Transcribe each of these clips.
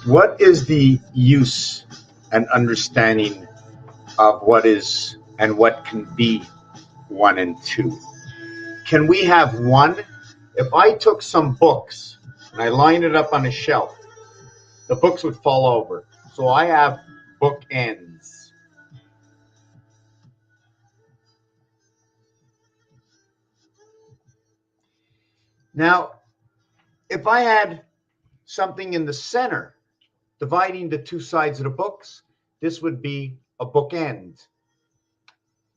What is the use and understanding of what is and what can be 1 and 2? Can we have 1? If I took some books and I lined it up on a shelf, the books would fall over. So I have bookends. Now, if I had something in the center dividing the two sides of the books, this would be a bookend,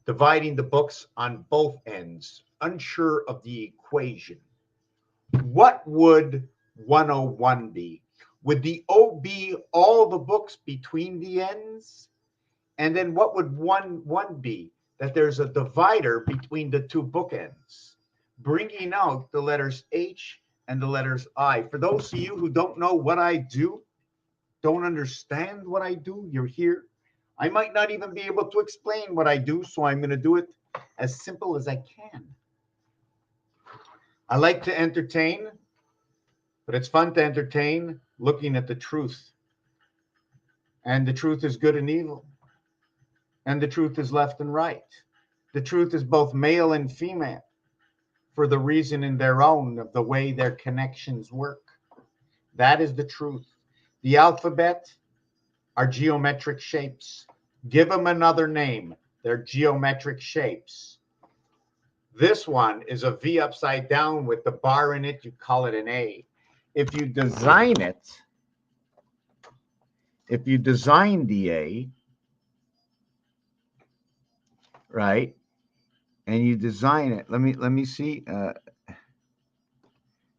dividing the books on both ends, unsure of the equation. What would 101 be? Would the O be all the books between the ends? And then what would 1 be? That there's a divider between the two bookends, bringing out the letters H and the letters I. For those of you who don't know what I do, don't understand what I do, you're here. I might not even be able to explain what I do, so I'm going to do it as simple as I can. I like to entertain, but it's fun to entertain looking at the truth. And the truth is good and evil. And the truth is left and right. The truth is both male and female for the reason in their own of the way their connections work. That is the truth. The alphabet are geometric shapes. Give them another name. They're geometric shapes. This one is a V upside down with the bar in it. You call it an A. If you design it, if you design the A, right, and you design it, let me see.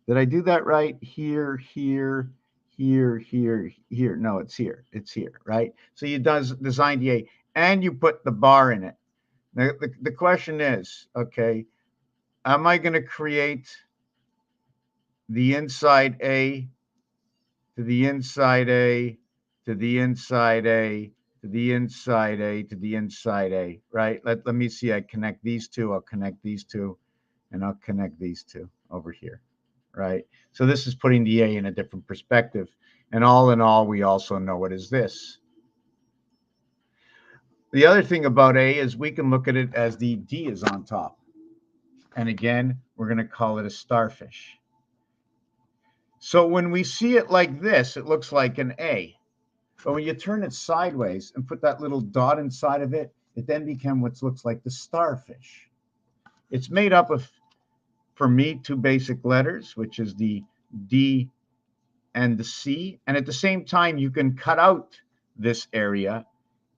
Did I do that right? Here, here, here, here, here. No, it's here. It's here, right? So you design the A, and you put the bar in it. Now, the question is, okay, am I going to create the inside A to the inside A to the inside A to the inside A to the inside A, right? Let me see. I connect these two. I'll connect these two, and I'll connect these two over here, right? So this is putting the A in a different perspective. And all in all, we also know it is this. The other thing about A is we can look at it as the D is on top. And again, we're going to call it a starfish. So when we see it like this, it looks like an A. But when you turn it sideways and put that little dot inside of it, it then becomes what looks like the starfish. It's made up of, for me, 2 basic letters, which is the D and the C. And at the same time, you can cut out this area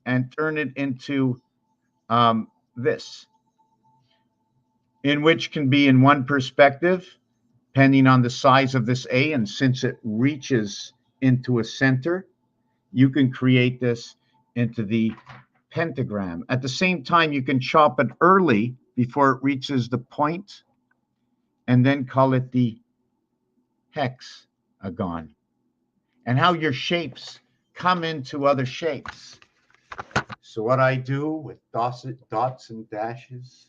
and turn it into this, in which can be in one perspective, depending on the size of this A, and since it reaches into a center, you can create this into the pentagram. At the same time, you can chop it early before it reaches the point, and then call it the hexagon. And how your shapes come into other shapes. So what I do with dots and dashes,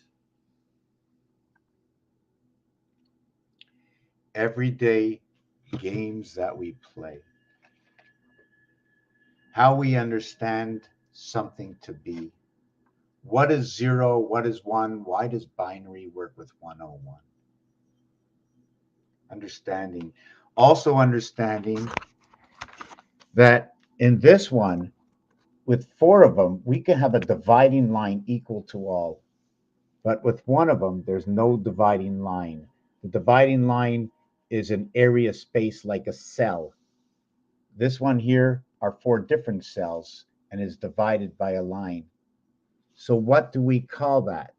everyday games that we play, how we understand something to be. What is 0? What is 1? Why does binary work with 101? Understanding. Also understanding that in this one, with 4 of them, we can have a dividing line equal to all. But with 1 of them, there's no dividing line. The dividing line is an area space like a cell. This one here are 4 different cells and is divided by a line. So what do we call that?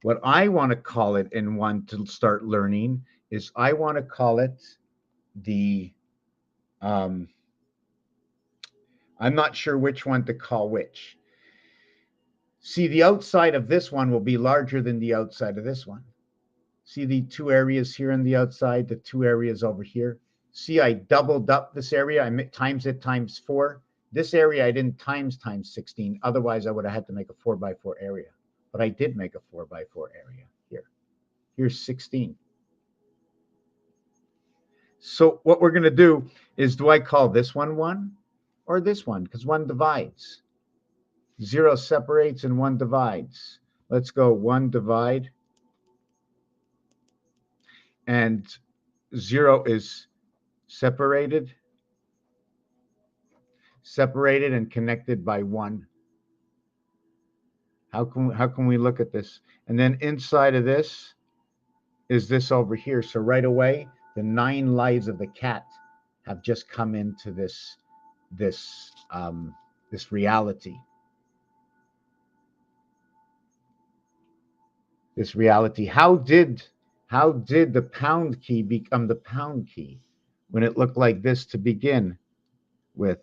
What I want to call it in one to start learning is I want to call it the, I'm not sure which one to call which. See, the outside of this one will be larger than the outside of this one. See the 2 areas here on the outside, the 2 areas over here. See, I doubled up this area. I times it times 4. This area I didn't times 16. Otherwise, I would have had to make a 4x4 area. But I did make a 4x4 area here. Here's 16. So what we're going to do is, do I call this one 1 or this one? Because 1 divides. 0 separates and 1 divides. Let's go 1 divide, and 0 is separated and connected by 1. How can we look at this? And then inside of this is this over here. So right away, the 9 lives of the cat have just come into this reality. This reality. How did the pound key become the pound key when it looked like this to begin with?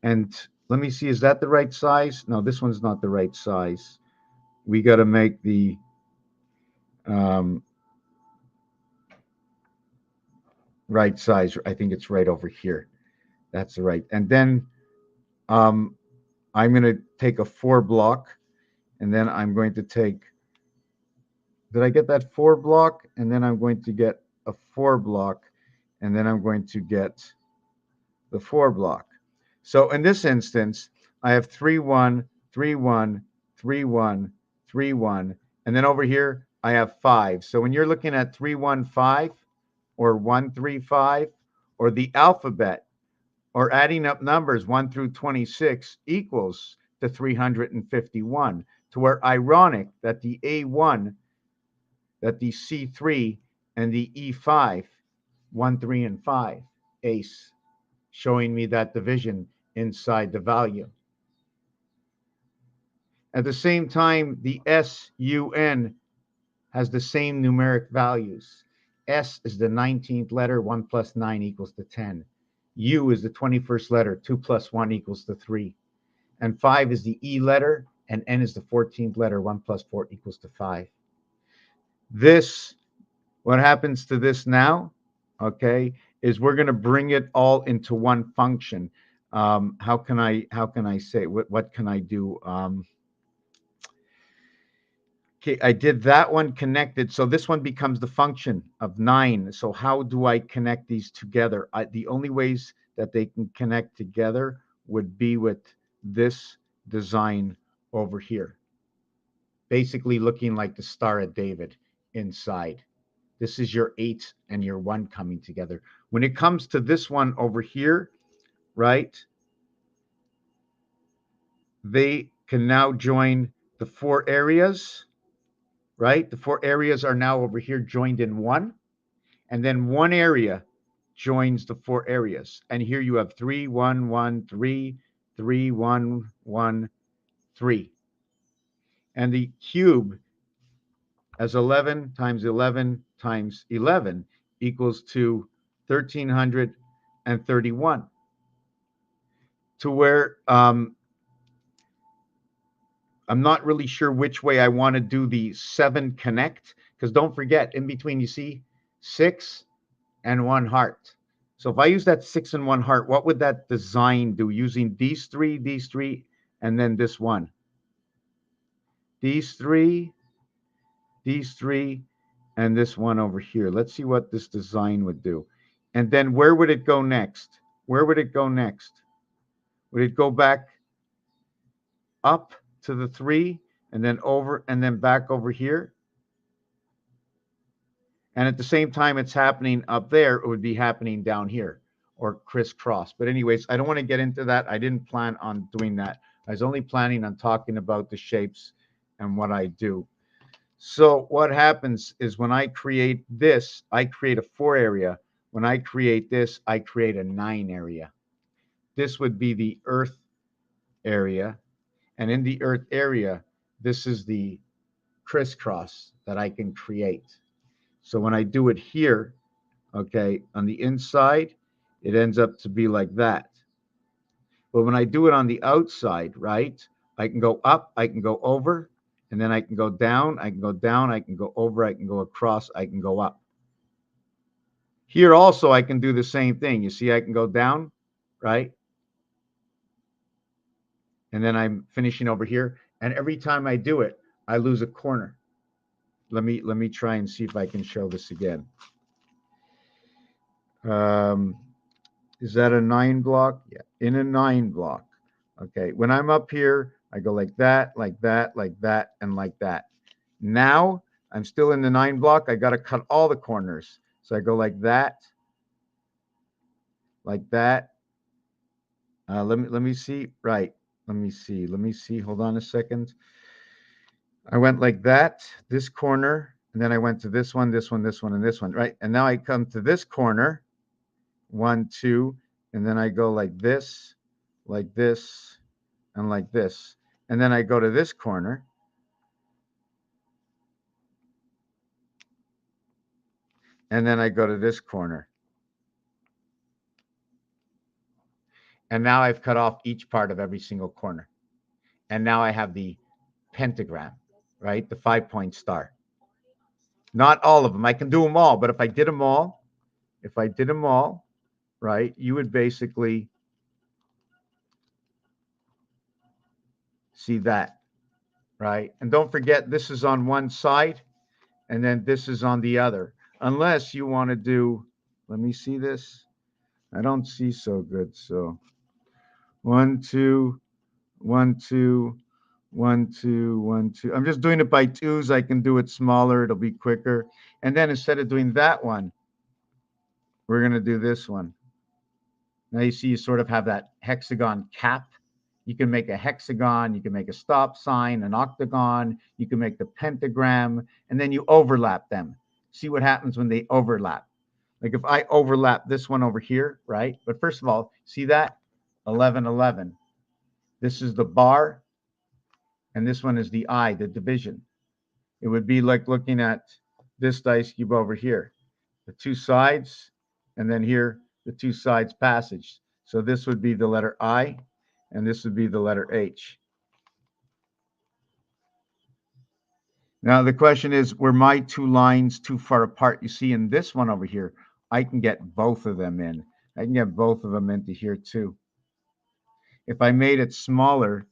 And let me see, is that the right size? No, this one's not the right size. We got to make the right size. I think it's right over here. That's the right. And then I'm going to take a 4 block, and then I'm going to take, did I get that 4 block? And then I'm going to get a 4 block, and then I'm going to get the 4 block. So in this instance, I have 3 1, 3 1, 3 1, 3 1, and then over here I have 5. So when you're looking at 3 1 5 or 1 3 5 or the alphabet or adding up numbers 1 through 26 equals to 351, to where ironic that the A1, that the C3 and the E5, 1 3 and 5, ace, showing me that division inside the value. At the same time, the SUN has the same numeric values. S is the 19th letter, 1 plus 9 equals to 10. U is the 21st letter, 2 plus 1 equals to 3. And 5 is the E letter, and N is the 14th letter, 1 plus 4 equals to 5. This, what happens to this now, okay, is we're going to bring it all into one function. How can I say, what can I do? Okay, I did that one connected. So this one becomes the function of 9. So how do I connect these together? The only ways that they can connect together would be with this design over here. Basically looking like the Star of David inside. This is your 8 and your 1 coming together. When it comes to this one over here, right, they can now join the 4 areas, right? The 4 areas are now over here joined in 1. And then 1 area joins the 4 areas. And here you have 3, 1, 1, 3, 3, 1, 1, 3. And the cube as 11 times 11 times 11 equals to 1,331. To where I'm not really sure which way I want to do the 7 connect, because don't forget, in between you see 6 and 1 heart. So if I use that 6 and 1 heart, what would that design do using these 3, and then this 1? These 3, and this 1 over here. Let's see what this design would do. And then where would it go next? Where would it go next? Would it go back up to the 3 and then over and then back over here? And at the same time it's happening up there, it would be happening down here or crisscross. But anyways, I don't want to get into that. I didn't plan on doing that. I was only planning on talking about the shapes and what I do. So what happens is when I create this, I create a 4 area. When I create this, I create a 9 area. This would be the Earth area. And in the Earth area, this is the crisscross that I can create. So when I do it here, okay, on the inside, it ends up to be like that. But when I do it on the outside, right, I can go up, I can go over, and then I can go down, I can go down, I can go over, I can go across, I can go up. Here also, I can do the same thing. You see, I can go down, right? And then I'm finishing over here. And every time I do it, I lose a corner. Let me try and see if I can show this again. Is that a 9 block? Yeah, in a 9 block. Okay, when I'm up here, I go like that, like that, like that, and like that. Now I'm still in the 9 block. I got to cut all the corners. So I go like that, like that. Let me see. Right. Let me see. Let me see. Hold on a second. I went like that, this corner, and then I went to this one, this one, this one, and this one, right? And now I come to this corner, 1, 2, and then I go like this, and like this. And then I go to this corner, and then I go to this corner. And now I've cut off each part of every single corner. And now I have the pentagram, right? The 5-point star. Not all of them. I can do them all, but if I did them all, right, you would basically see that, right? And don't forget, this is on one side, and then this is on the other. Unless you want to do, let me see this. I don't see so good. So 1, 2, 1, 2, 1, 2, 1, 2. I'm just doing it by twos. I can do it smaller. It'll be quicker. And then instead of doing that one, we're going to do this one. Now you see you sort of have that hexagon cap. You can make a hexagon, you can make a stop sign, an octagon, you can make the pentagram, and then you overlap them. See what happens when they overlap. Like if I overlap this one over here, right? But first of all, see that? 11, 11. This is the bar, and this one is the eye, the division. It would be like looking at this dice cube over here. The two sides, and then here, the two sides passage. So this would be the letter I, and this would be the letter H. Now the question is, were my two lines too far apart? You see in this one over here, I can get both of them in. I can get both of them into here too. If I made it smaller,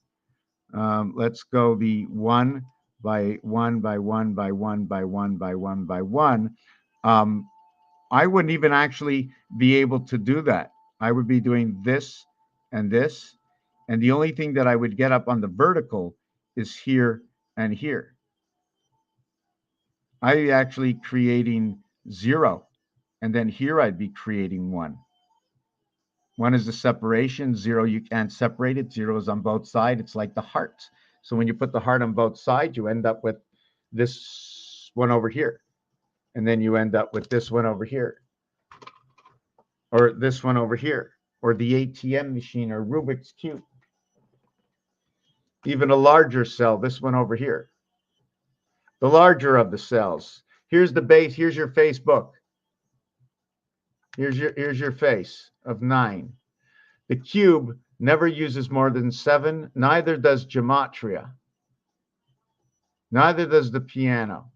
let's go the 1 by 1 by 1 by 1 by 1 by 1 by 1. I wouldn't even actually be able to do that. I would be doing this and this. And the only thing that I would get up on the vertical is here and here. I'd be actually creating 0. And then here I'd be creating 1. 1 is the separation. 0, you can't separate it. 0 is on both sides. It's like the heart. So when you put the heart on both sides, you end up with this one over here. And then you end up with this one over here. Or this one over here. Or the ATM machine or Rubik's Cube. Even a larger cell, this one over here. The larger of the cells. Here's the base. Here's your Facebook. Here's your face of 9. The cube never uses more than 7. Neither does gematria. Neither does the piano.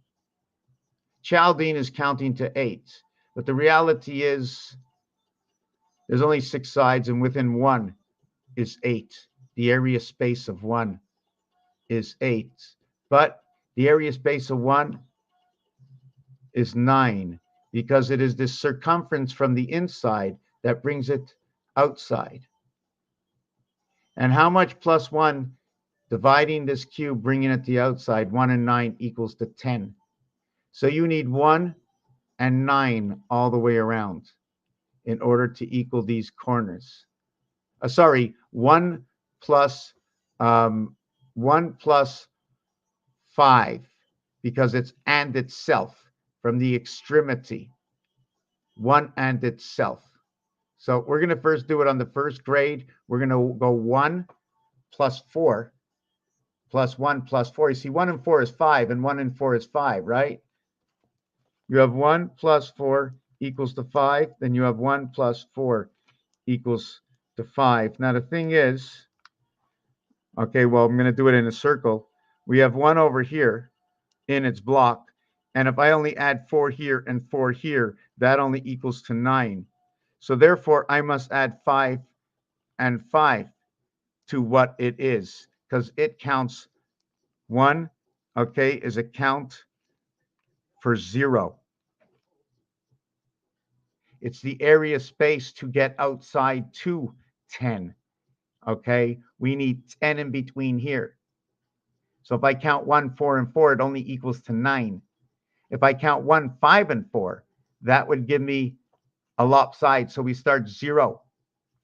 Chaldine is counting to 8. But the reality is there's only 6 sides, and within 1 is 8. The area space of 1 is 8. But the area space of 1 is 9, because it is this circumference from the inside that brings it outside. And how much plus 1 dividing this cube, bringing it to the outside? 1 and 9 equals to 10. So you need 1 and 9 all the way around in order to equal these corners. 1 plus 1 plus 5, because it's and itself from the extremity. 1 and itself. So we're going to first do it on the first grade. We're going to go 1 plus 4 plus 1 plus 4. You see, 1 and 4 is 5, and 1 and 4 is 5, right? You have 1 plus 4 equals to 5. Then you have 1 plus 4 equals to 5. Now, the thing is, okay, well, I'm going to do it in a circle. We have 1 over here in its block. And if I only add 4 here and 4 here, that only equals to 9. So therefore, I must add 5 and 5 to what it is, because it counts 1, okay, is a count for 0. It's the area space to get outside to 10. Okay, we need 10 in between here. So if I count 1, 4, and 4, it only equals to 9. If I count 1, 5, and 4, that would give me a lopside. So we start 0,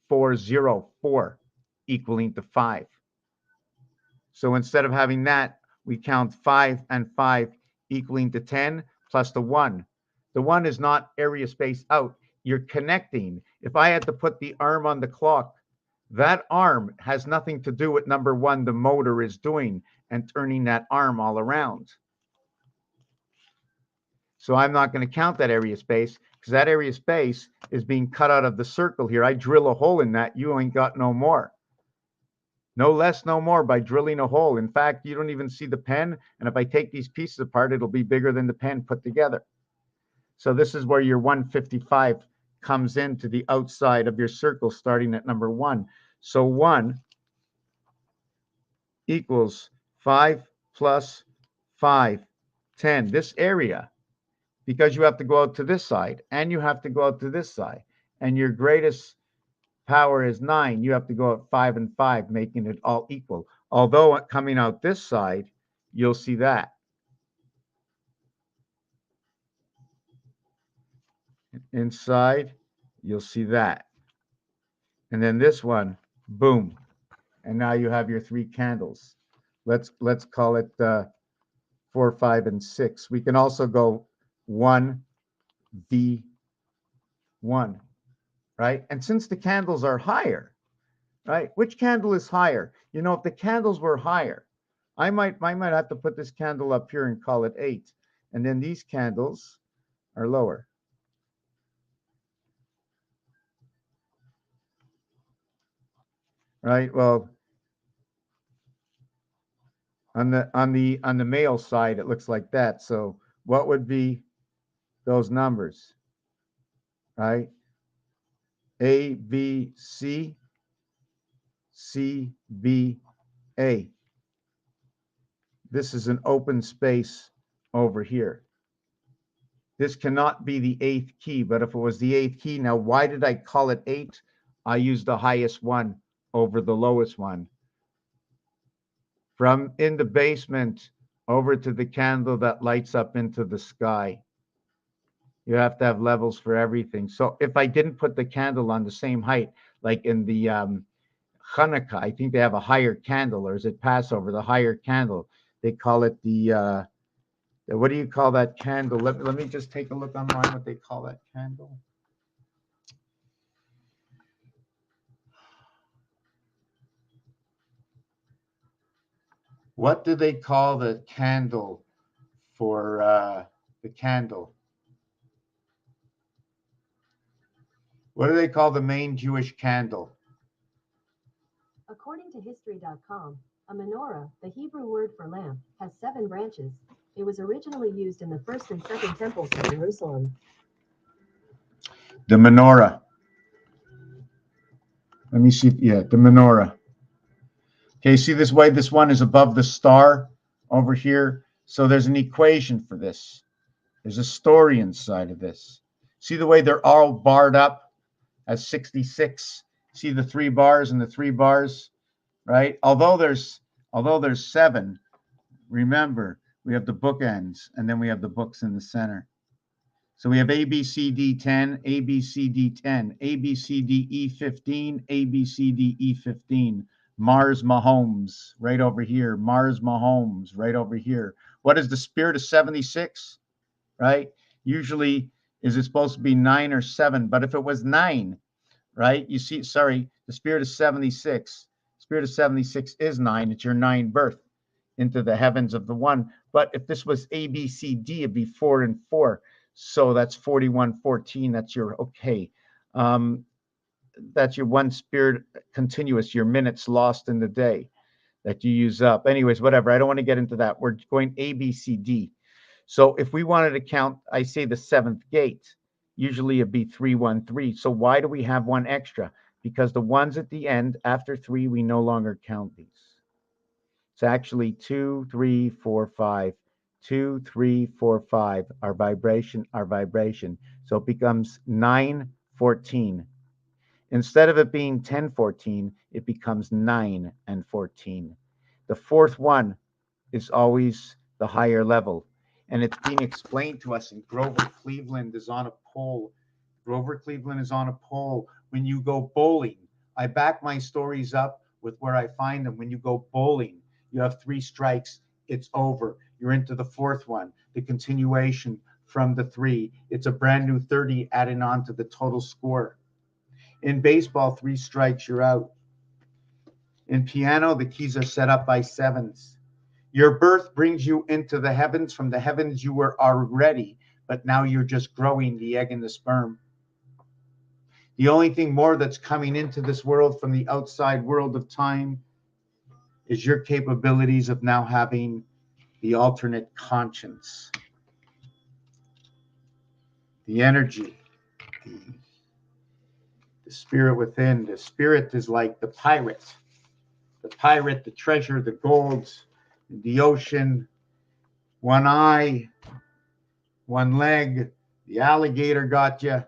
4, 0, 4, equaling to 5. So instead of having that, we count 5 and 5 equaling to 10 plus the 1. The 1 is not area space out. You're connecting. If I had to put the arm on the clock, that arm has nothing to do with number 1, the motor is doing and turning that arm all around. So I'm not going to count that area space because that area space is being cut out of the circle here. I drill a hole in that. You ain't got no more. No less, no more by drilling a hole. In fact, you don't even see the pen. And if I take these pieces apart, it'll be bigger than the pen put together. So this is where your 155 comes into the outside of your circle starting at number 1. So 1 equals 5 plus 5, 10. This area, because you have to go out to this side and you have to go out to this side. And your greatest power is 9. You have to go at 5 and 5, making it all equal. Although coming out this side, you'll see that. Inside, you'll see that. And then this one, boom. And now you have your 3 candles. Let's call it 4, 5, and 6. We can also go 1, V, 1, right? And since the candles are higher, right? Which candle is higher? You know, if the candles were higher, I might have to put this candle up here and call it 8. And then these candles are lower. Right? Well, on the male side, it looks like that. So what would be those numbers? Right? A, B, C, C, B, A. This is an open space over here. This cannot be the 8th key, but if it was the 8th key, now why did I call it 8? I used the highest one over the lowest one. From in the basement over to the candle that lights up into the sky. You have to have levels for everything. So if I didn't put the candle on the same height, like in the Hanukkah, I think they have a higher candle, or is it Passover, the higher candle? They call it the what do you call that candle? Let me just take a look online what they call that candle. What do they call the candle for the candle? What do they call the main Jewish candle? According to History.com, a menorah, the Hebrew word for lamp, has 7 branches. It was originally used in the first and second temples of Jerusalem. The menorah. Let me see. Yeah, the menorah. Okay, see this way? This one is above the star over here. So there's an equation for this. There's a story inside of this. See the way they're all barred up as 66? See the 3 bars and the 3 bars, right? Although there's 7, remember, we have the bookends and then we have the books in the center. So we have A, B, C, D, 10, A, B, C, D, 10, A, B, C, D, E, 15, A, B, C, D, E, 15. Mars Mahomes right over here. Mars Mahomes right over here. What is the spirit of 76? Right? Usually, is it supposed to be 9 or 7? But if it was 9, right? You see, sorry, the spirit of 76. Spirit of 76 is 9. It's your 9 birth into the heavens of the one. But if this was A, B, C, D, it'd be 4 and 4. So that's 41, 14. That's your, okay. That's your one spirit continuous, your minutes lost in the day that you use up. Anyways, whatever. I don't want to get into that. We're going A, B, C, D. So if we wanted to count, I say the 7th gate, usually it'd be 3, 1, 3. So why do we have 1 extra? Because the ones at the end after 3, we no longer count these. It's actually 2, 3, 4, 5, 2, 3, 4, 5, our vibration, our vibration. So it becomes 9, 14. Instead of it being 10, 14, it becomes 9 and 14. The fourth one is always the higher level. And it's being explained to us in Grover Cleveland is on a pole. Grover Cleveland is on a pole. When you go bowling, I back my stories up with where I find them. When you go bowling, you have 3 strikes, it's over. You're into the fourth one, the continuation from the 3. It's a brand new 30 adding on to the total score. In baseball, 3 strikes, you're out. In piano, the keys are set up by 7s. Your birth brings you into the heavens. From the heavens, you were already, but now you're just growing the egg and the sperm. The only thing more that's coming into this world from the outside world of time is your capabilities of now having the alternate conscience, the energy, the spirit within. The spirit is like the pirate, the treasure, the gold, the ocean, one eye, one leg, the alligator got you.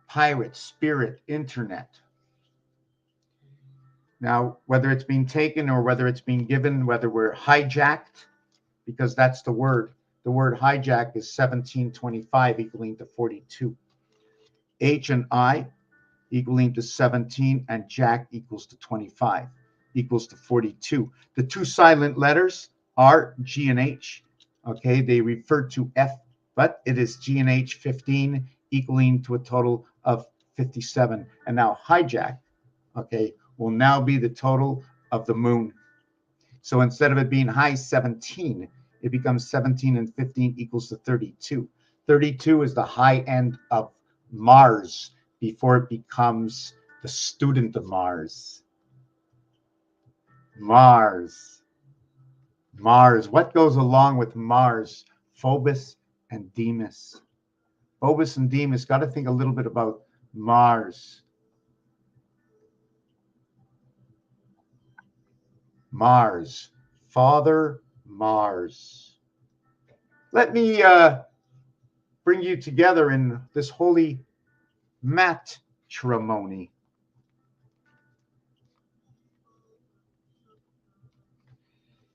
Pirate, spirit, internet. Now, whether it's being taken or whether it's being given, whether we're hijacked, because that's the word. The word hijack is 1725 equaling to 42. H and I equaling to 17 and jack equals to 25 equals to 42. The 2 silent letters are G and H. Okay, they refer to F, but it is G and H 15 equaling to a total of 57. And now hijack, okay, will now be the total of the moon. So instead of it being high 17, it becomes 17 and 15 equals to 32. 32 is the high end of Mars before it becomes the student of Mars. Mars. What goes along with Mars? Phobos and Deimos. Phobos and Deimos, got to think a little bit about Mars. Mars. Father Mars. Let me bring you together in this holy matrimony.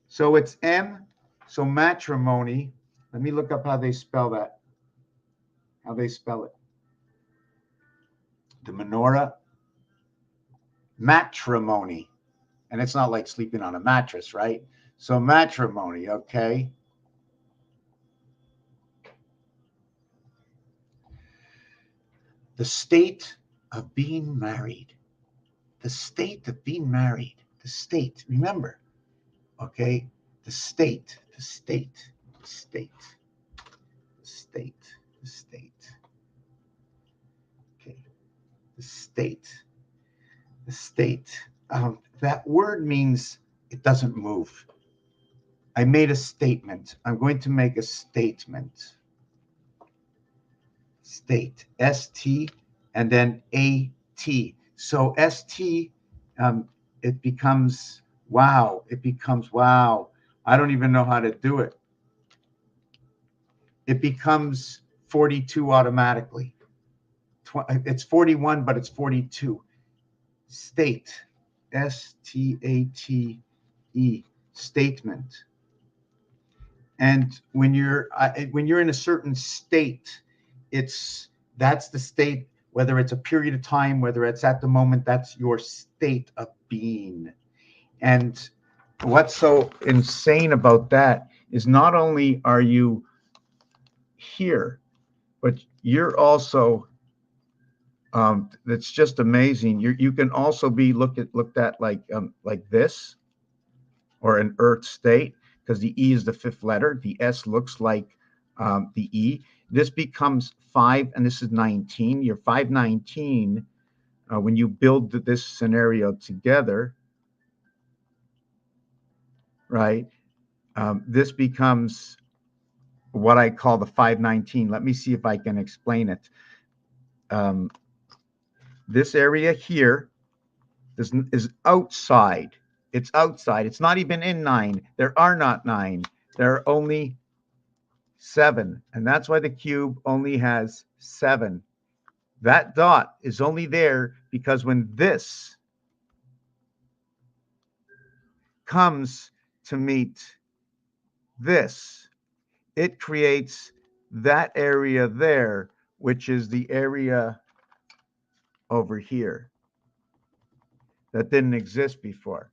So it's M, so matrimony. Let me look up how they spell that. How they spell it. The menorah, matrimony. And it's not like sleeping on a mattress, right? So matrimony, okay. The state of being married. The state of being married. The state, remember, okay? The state, the state, the state, the state, the state. Okay, the state, the state. That word means it doesn't move. I made a statement. I'm going to make a statement. State, S-T, and then A-T. So S-T, it becomes wow. It becomes wow. I don't even know how to do it. It becomes 42 automatically. It's 41, but it's 42. State, S-T-A-T-E, statement. And when you're in a certain state, that's the state, whether it's a period of time, whether it's at the moment, that's your state of being. And what's so insane about that is not only are you here, but you're also that's just amazing. You can also be looked at like this, or an earth state, because the E is the 5th letter. The S looks like the E. This becomes 5, and this is 19. You're 519 when you build this scenario together, right? This becomes what I call the 519. Let me see if I can explain it. This area here is outside. It's outside. It's not even in 9. There are not 9. There are only 7. And that's why the cube only has 7. That dot is only there because when this comes to meet this, it creates that area there, which is the area over here that didn't exist before.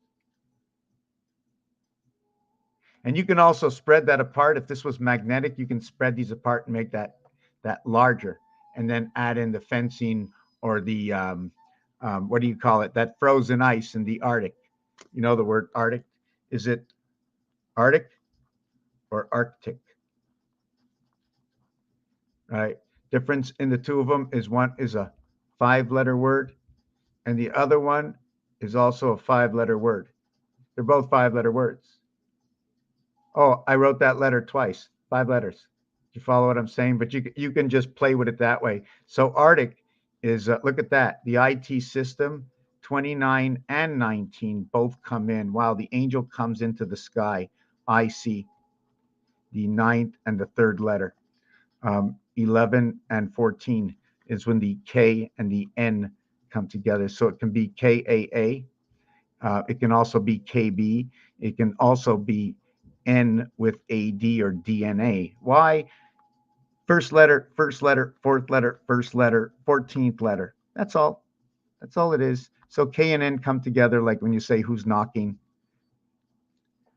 And you can also spread that apart. If this was magnetic, you can spread these apart and make that larger, and then add in the fencing or the what do you call it? That frozen ice in the Arctic. You know the word Arctic? Is it Arctic or Arctic? Right. Difference in the two of them is one is a 5-letter word, and the other one is also a 5-letter word. They're both 5-letter words. Oh, I wrote that letter twice, 5 letters. You follow what I'm saying? But you can just play with it that way. So Arctic is, look at that. The IT system, 29 and 19 both come in while the angel comes into the sky. I see the 9th and the 3rd letter. 11 and 14 is when the K and the N come together. So it can be KAA. It can also be KB. It can also be N with AD or DNA. Why? First letter, 4th letter, 1st letter, 14th letter. That's all. That's all it is. So K and N come together like when you say who's knocking.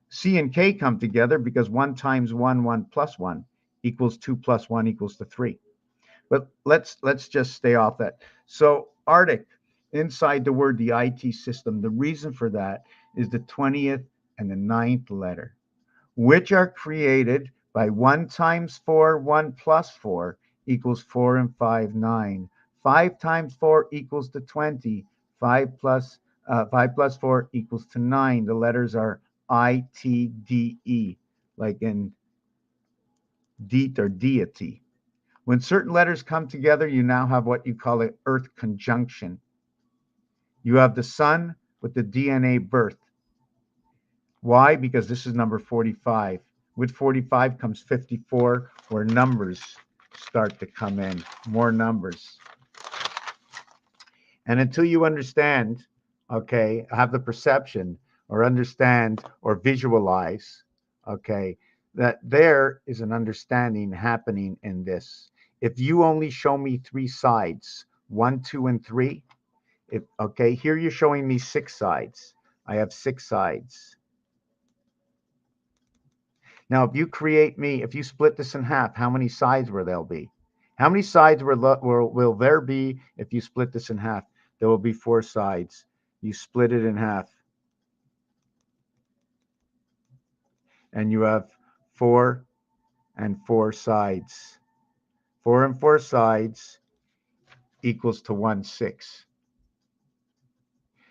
C and K come together because 1 times 1, 1 plus 1 equals 2 plus 1 equals to 3. But let's just stay off that. So Arctic, inside the word the IT system, the reason for that is the 20th and the 9th letter, which are created by 1 times 4, 1 plus 4 equals 4 and 5, 9. 5 times 4 equals to 20. 5 plus 4 equals to 9. The letters are ITDE, like in deet or deity. When certain letters come together, you now have what you call an Earth conjunction. You have the sun with the DNA birth. Why? Because this is number 45. With 45 comes 54, where numbers start to come in, more numbers. And until you understand, okay, have the perception or understand or visualize, okay, that there is an understanding happening in this. If you only show me 3 sides, 1, 2, and 3, okay, here you're showing me 6 sides. I have 6 sides. Now, if you split this in half, how many sides will there be? How many sides will there be if you split this in half? There will be 4 sides. You split it in half. And you have 4 and 4 sides. 4 and 4 sides equals to 1/6.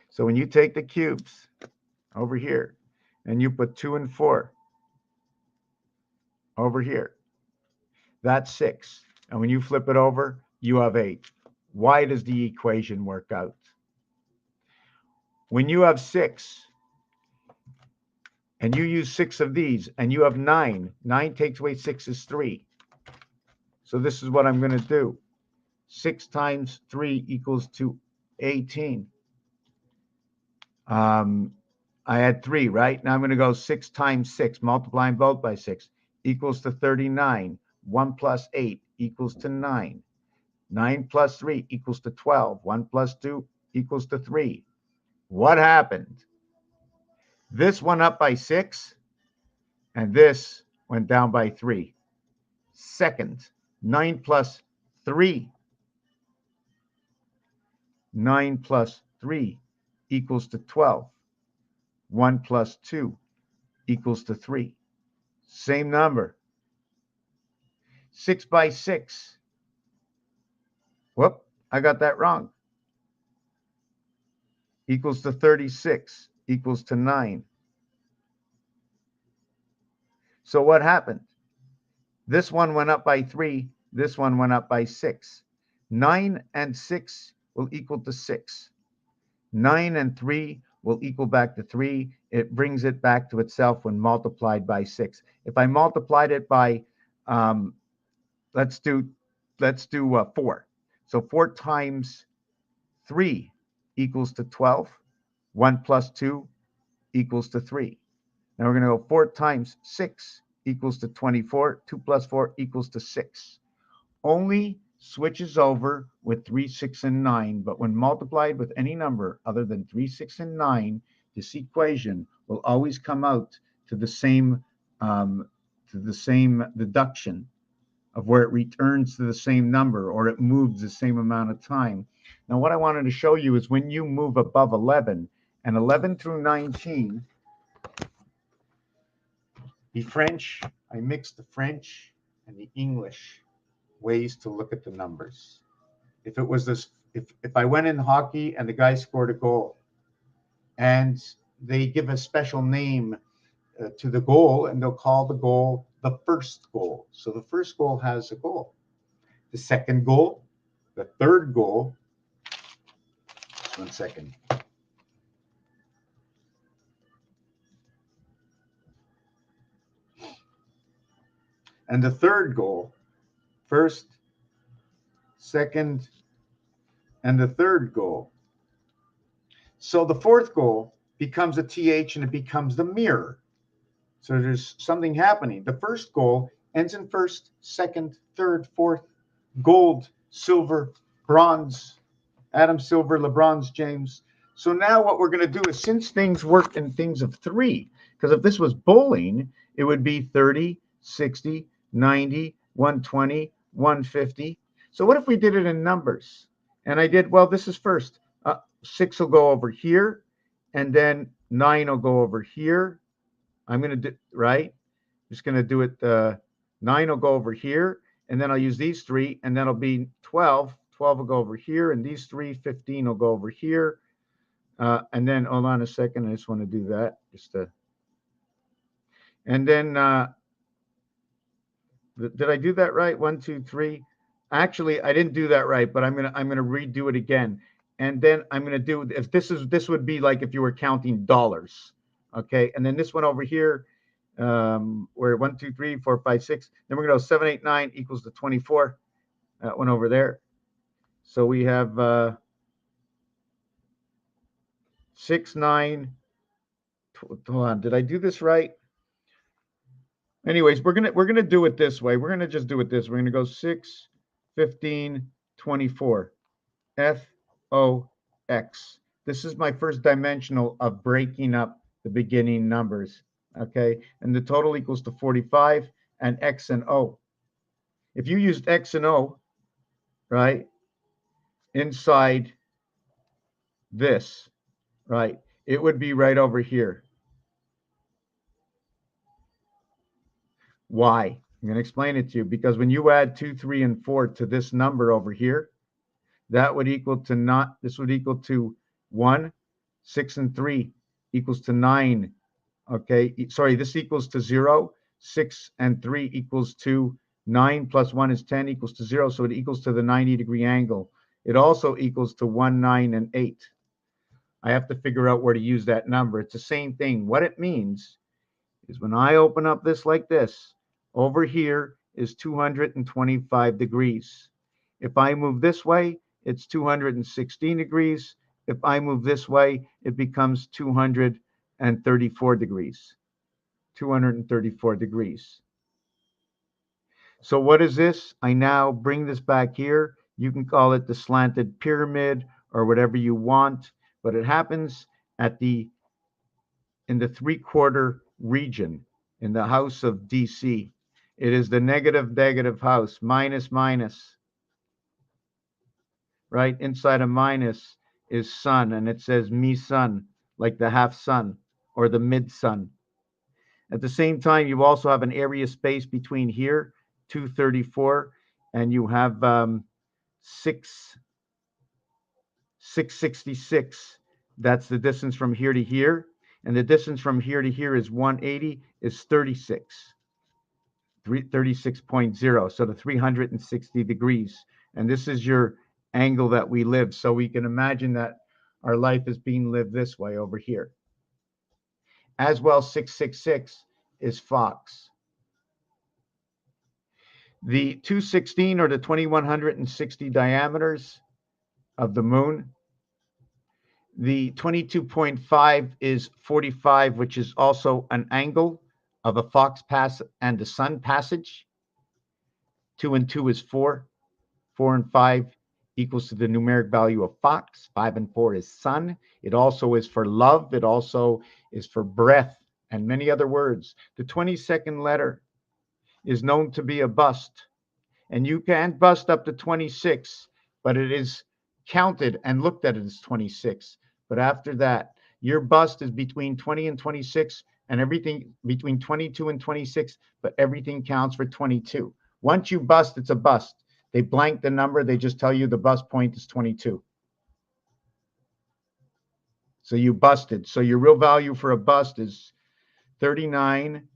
So when you take the cubes over here and you put 2 and 4 over here, that's 6. And when you flip it over, you have 8. Why does the equation work out? When you have 6 and you use 6 of these and you have 9, 9 takes away 6 is 3. So this is what I'm going to do. 6 times 3 equals to 18. I had 3, right? Now I'm going to go 6 times 6, multiplying both by 6, equals to 39. 1 plus 8 equals to 9. 9 plus 3 equals to 12. 1 plus 2 equals to 3. What happened? This went up by 6, and this went down by 3. Second, 9 plus 3. 9 plus 3 equals to 12. 1 plus 2 equals to 3. Same number. 6 by 6. Whoop, I got that wrong. Equals to 36, equals to 9. So what happened? This one went up by 3. This one went up by 6. 9 and 6 will equal to 6. 9 and 3 will equal back to 3. It brings it back to itself when multiplied by 6. If I multiplied it by, let's do 4. So 4 times 3 equals to 12. 1 plus 2 equals to 3. Now we're going to go 4 times 6 equals to 24. 2 plus 4 equals to 6. Only switches over with 3, 6, and 9, but when multiplied with any number other than 3, 6, and 9, this equation will always come out to the same deduction of where it returns to the same number, or it moves the same amount of time. Now, what I wanted to show you is when you move above 11, and 11 through 19, the French, I mixed the French and the English ways to look at the numbers. If it was this, if I went in hockey and the guy scored a goal, and they give a special name to the goal, and they'll call the goal the first goal. So the first goal has a goal. The second goal, the third goal. Just 1 second. And the third goal, first, second, and the third goal. So the fourth goal becomes a TH and it becomes the mirror. So there's something happening. The first goal ends in first, second, third, fourth, gold, silver, bronze, Adam Silver, LeBron's James. So now what we're going to do is, since things work in things of 3, because if this was bowling, it would be 30, 60, 90, 120, 150. So what if we did it in numbers? And I did, well, this is first. 6 will go over here, and then 9 will go over here. I'm going to do, right? Just going to do it. 9 will go over here, and then I'll use these 3, and then it'll be 12. 12 will go over here, and these 3, 15 will go over here. And then, hold on a second. I just want to do that. And then, did I do that right? 1, 2, 3. Actually, I didn't do that right, but I'm gonna redo it again. And then I'm gonna do, if this would be like if you were counting dollars, okay? And then this one over here, where 1, 2, 3, 4, 5, 6. Then we're gonna go 7, 8, 9 equals to 24. That one over there. So we have 6, 9. Hold on, did I do this right? Anyways, we're gonna do it this way. We're gonna just do it this. We're gonna go 6, 15, 24. FOX. This is my first dimensional of breaking up the beginning numbers. Okay, and the total equals to 45, and X and O. If you used X and O, right, inside this, right, it would be right over here. Why? I'm going to explain it to you, because when you add 2, 3, and 4 to this number over here, that would equal to this would equal to 1, 6, and 3 equals to 9. Okay, sorry, this equals to 0. 6 and 3 equals to 9 plus 1 is 10 equals to 0. So it equals to the 90-degree angle. It also equals to 1, 9, and 8. I have to figure out where to use that number. It's the same thing. What it means is when I open up this like this, over here is 225 degrees. If I move this way, it's 216 degrees. If I move this way, it becomes 234 degrees. 234 degrees. So what is this? I now bring this back here. You can call it the slanted pyramid or whatever you want, but it happens in the 3/4 region in the house of DC. It is the negative house, minus, minus. Right? Inside a minus is sun, and it says me sun, like the half sun or the mid sun. At the same time, you also have an area space between here, 234, and you have 666. That's the distance from here to here. And the distance from here to here is 180, is 36. 36.0, so the 360 degrees. And this is your angle that we live. So we can imagine that Our life is being lived this way over here. As well, 666 is Fox. The 216 or the 2160 diameters of the moon. The 22.5 is 45, which is also an angle of a Fox pass and the sun passage. 2 and 2 is 4. 4 and 5 equals to the numeric value of Fox. 5 and 4 is sun. It also is for love. It also is for breath and many other words. The 22nd letter is known to be a bust. And you can bust up to 26, but it is counted and looked at as 26. But after that, your bust is between 20 and 26, and everything between 22 and 26, but everything counts for 22. Once you bust, it's a bust. They blank the number. They just tell you the bust point is 22. So you busted. So your real value for a bust is 39,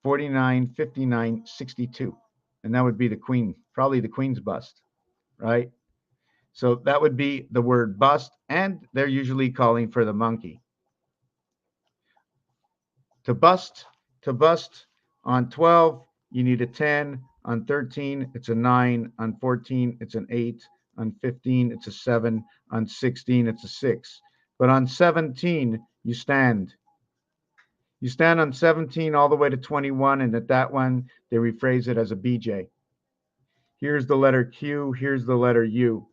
49, 59, 62. And that would be the queen, probably the queen's bust, right? So that would be the word bust, and they're usually calling for the monkey. To bust on 12, you need a 10. On 13, it's a 9. On 14, it's an 8. On 15, it's a 7. On 16, it's a 6. But on 17, you stand. You stand on 17 all the way to 21, and at that one, they rephrase it as a BJ. Here's the letter Q, here's the letter U.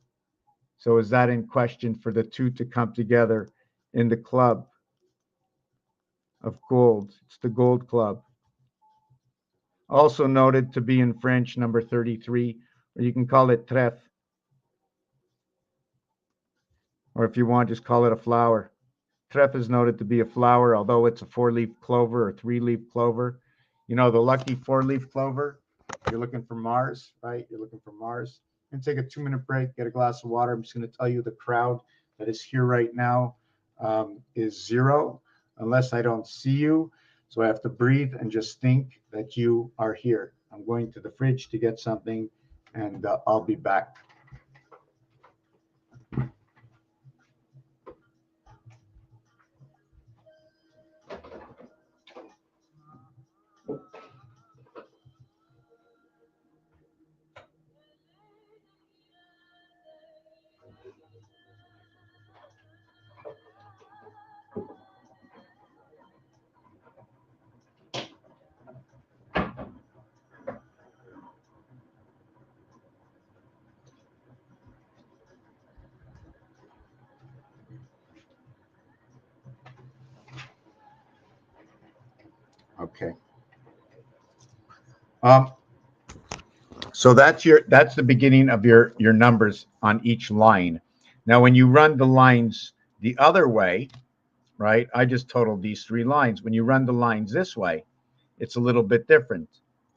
So is that in question for the two to come together in the club of gold? It's the gold club. Also noted to be in French, number 33, or you can call it trèfle. Or if you want, just call it a flower. Trèfle is noted to be a flower, although it's a 4-leaf clover or 3-leaf clover. You know, the lucky 4-leaf clover, you're looking for Mars, right? You're looking for Mars. I'm going to take a 2-minute break, get a glass of water. I'm just going to tell you the crowd that is here right now is 0, unless I don't see you. So I have to breathe and just think that you are here. I'm going to the fridge to get something, and I'll be back. Okay. So that's the beginning of your numbers on each line. Now, when you run the lines the other way, right? I just totaled these 3 lines. When you run the lines this way, it's a little bit different.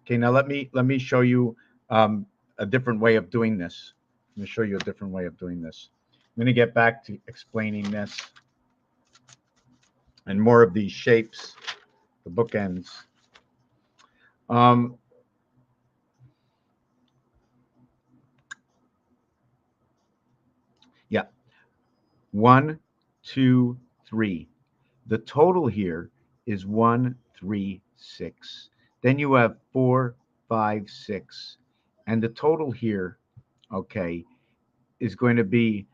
Okay. Now let me show you a different way of doing this. Let me show you a different way of doing this. I'm going to get back to explaining this and more of these shapes, the bookends. Yeah. 1, 2, 3. The total here is 1, 3, 6. Then you have 4, 5, 6. And the total here, okay, is going to be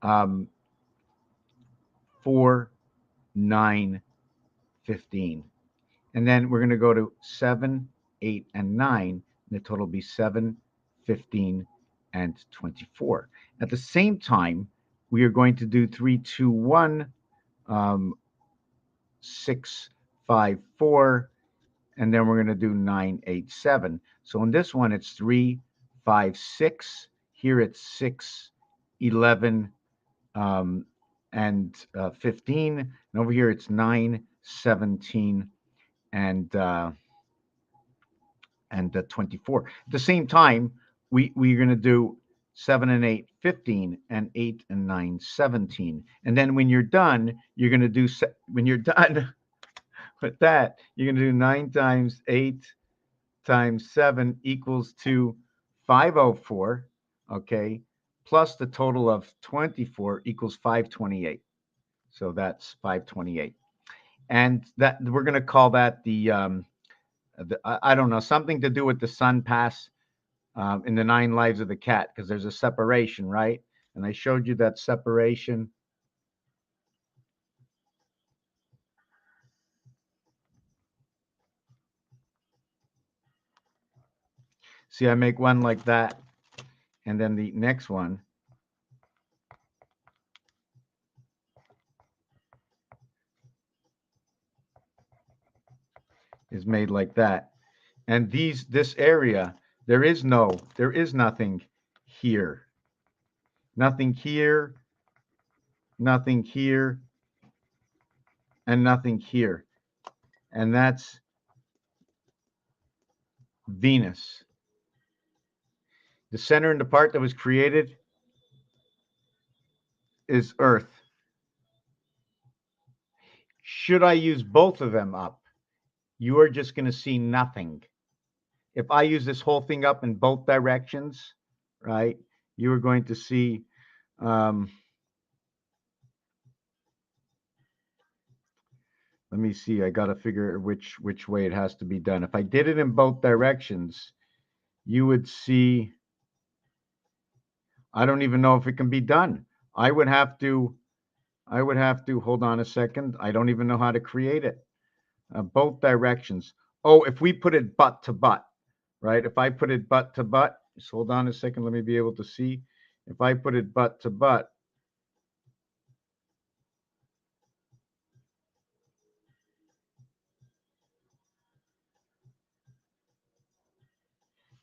4, 9, 15. And then we're going to go to 7, 8, and 9. And the total will be 7, 15, and 24. At the same time, we are going to do 3, 2, 1, 6, 5, 4, and then we're going to do 9, 8, 7. So in this one, it's 3, 5, 6. Here it's 6, 11, and 15. And over here it's 9, 17, and 24. At the same time, we're going to do 7 and 8, 15, and 8 and 9, 17. And then when you're done, you're going to do, when you're done with that, you're going to do 9 times 8 times 7 equals to 504, okay, plus the total of 24 equals 528. So that's 528. And that we're going to call that I don't know, something to do with the sun pass in the 9 lives of the cat, because there's a separation, right? And I showed you that separation. See, I make one like that, and then the next one is made like that. And this area, there is nothing here. Nothing here, nothing here, and nothing here. And that's Venus. The center and the part that was created is Earth. Should I use both of them up? You are just going to see nothing. If I use this whole thing up in both directions, right, you are going to see let me see. I got to figure which way it has to be done. If I did it in both directions, you would see, I don't even know if it can be done. I would have to hold on a second. I don't even know how to create it. Both directions. Oh, if we put it butt to butt, right? If I put it butt to butt, just hold on a second. Let me be able to see. If I put it butt to butt,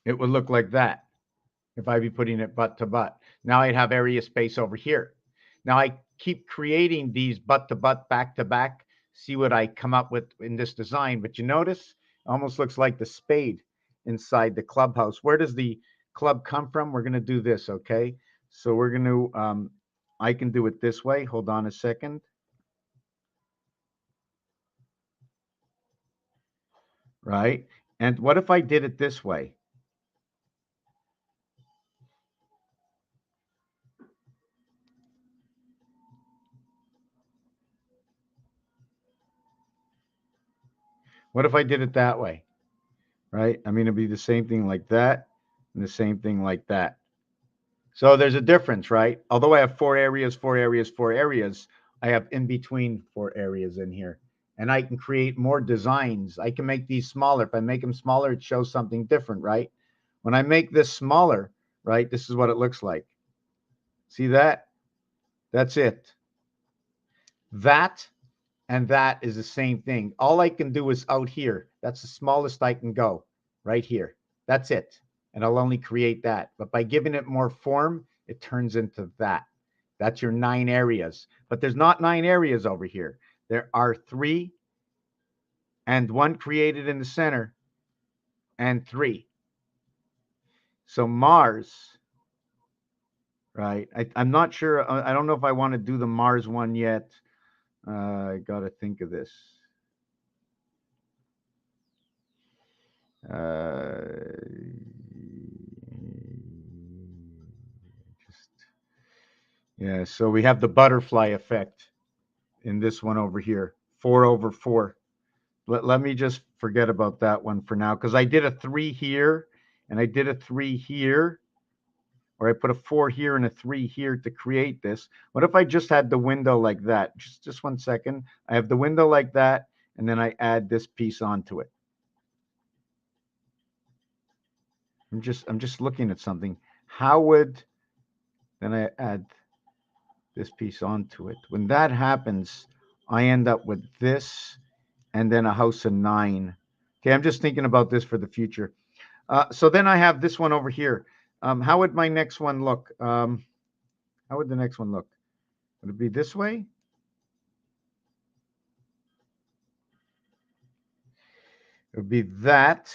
it would look like that. If I be putting it butt to butt. Now I'd have area space over here. Now I keep creating these butt to butt, back to back, see what I come up with in this design. But you notice, it almost looks like the spade inside the clubhouse. Where does the club come from? We're going to do this, okay? So we're going to, I can do it this way. Hold on a second. Right? And what if I did it this way? What if I did it that way? Right? I mean, it'd be the same thing like that and the same thing like that. So there's a difference, right? Although I have 4 areas, 4 areas, 4 areas, I have in between 4 areas in here. And I can create more designs. I can make these smaller. If I make them smaller, it shows something different, right? When I make this smaller, right, this is what it looks like. See that? That's it. That and that is the same thing. All I can do is out here. That's the smallest I can go, right here. That's it. And I'll only create that. But by giving it more form, it turns into that. That's your 9 areas. But there's not 9 areas over here. There are 3 and 1 created in the center and 3. So Mars, right? I'm not sure. I don't know if I want to do the Mars one yet. I got to think of this. Yeah, so we have the butterfly effect in this one over here, 4/4. Let me just forget about that one for now, because I did a 3 here and I did a 3 here, or I put a 4 here and a 3 here to create this. What if I just had the window like that? Just 1 second. I have the window like that, and then I add this piece onto it. I'm just looking at something. How would then I add this piece onto it? When that happens, I end up with this and then a house of 9. Okay, I'm just thinking about this for the future. So then I have this one over here. How would my next one look? How would the next one look? Would it be this way? It would be that.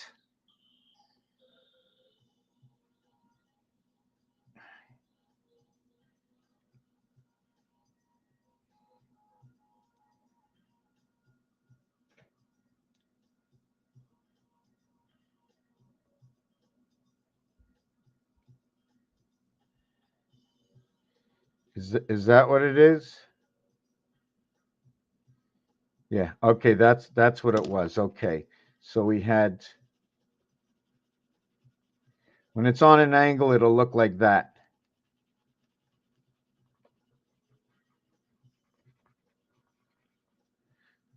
Is that what it is? Yeah. Okay, that's what it was. Okay. So we had, when it's on an angle, it'll look like that.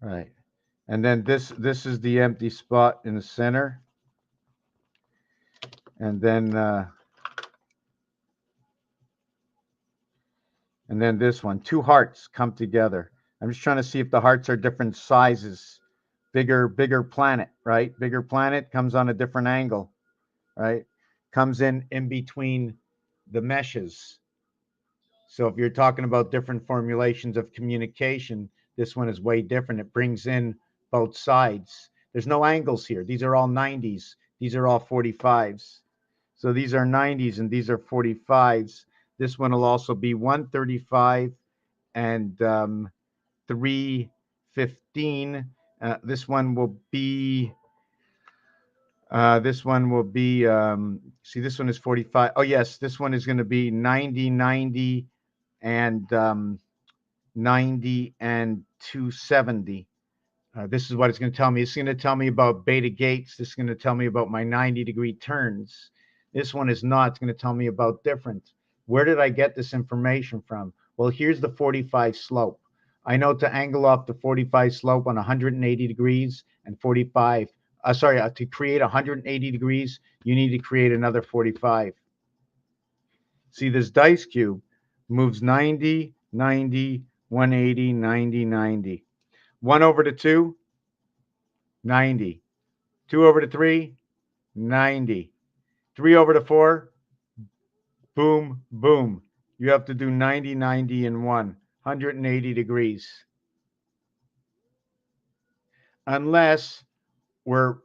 Right. And then this is the empty spot in the center. And then this one, two hearts come together. I'm just trying to see if the hearts are different sizes. Bigger planet, right? Bigger planet comes on a different angle, right? Comes in between the meshes. So if you're talking about different formulations of communication, this one is way different. It brings in both sides. There's no angles here. These are all 90s. These are all 45s. So these are 90s and these are 45s. This one will also be 135 and 315. This one will be see, this one is 45. Oh, yes, this one is going to be 90, 90, and 90 and 270. This is what it's going to tell me. It's going to tell me about beta gates. This is going to tell me about my 90-degree turns. This one is not. It's going to tell me about different. Where did I get this information from? Well, here's the 45 slope. I know to angle off the 45 slope on 180 degrees and 45, to create 180 degrees, you need to create another 45. See, this dice cube moves 90, 90, 180, 90, 90. 1 over to 2, 90. 2 over to 3, 90. 3 over to 4, boom, boom. You have to do 90, 90, and 180 degrees. Unless we're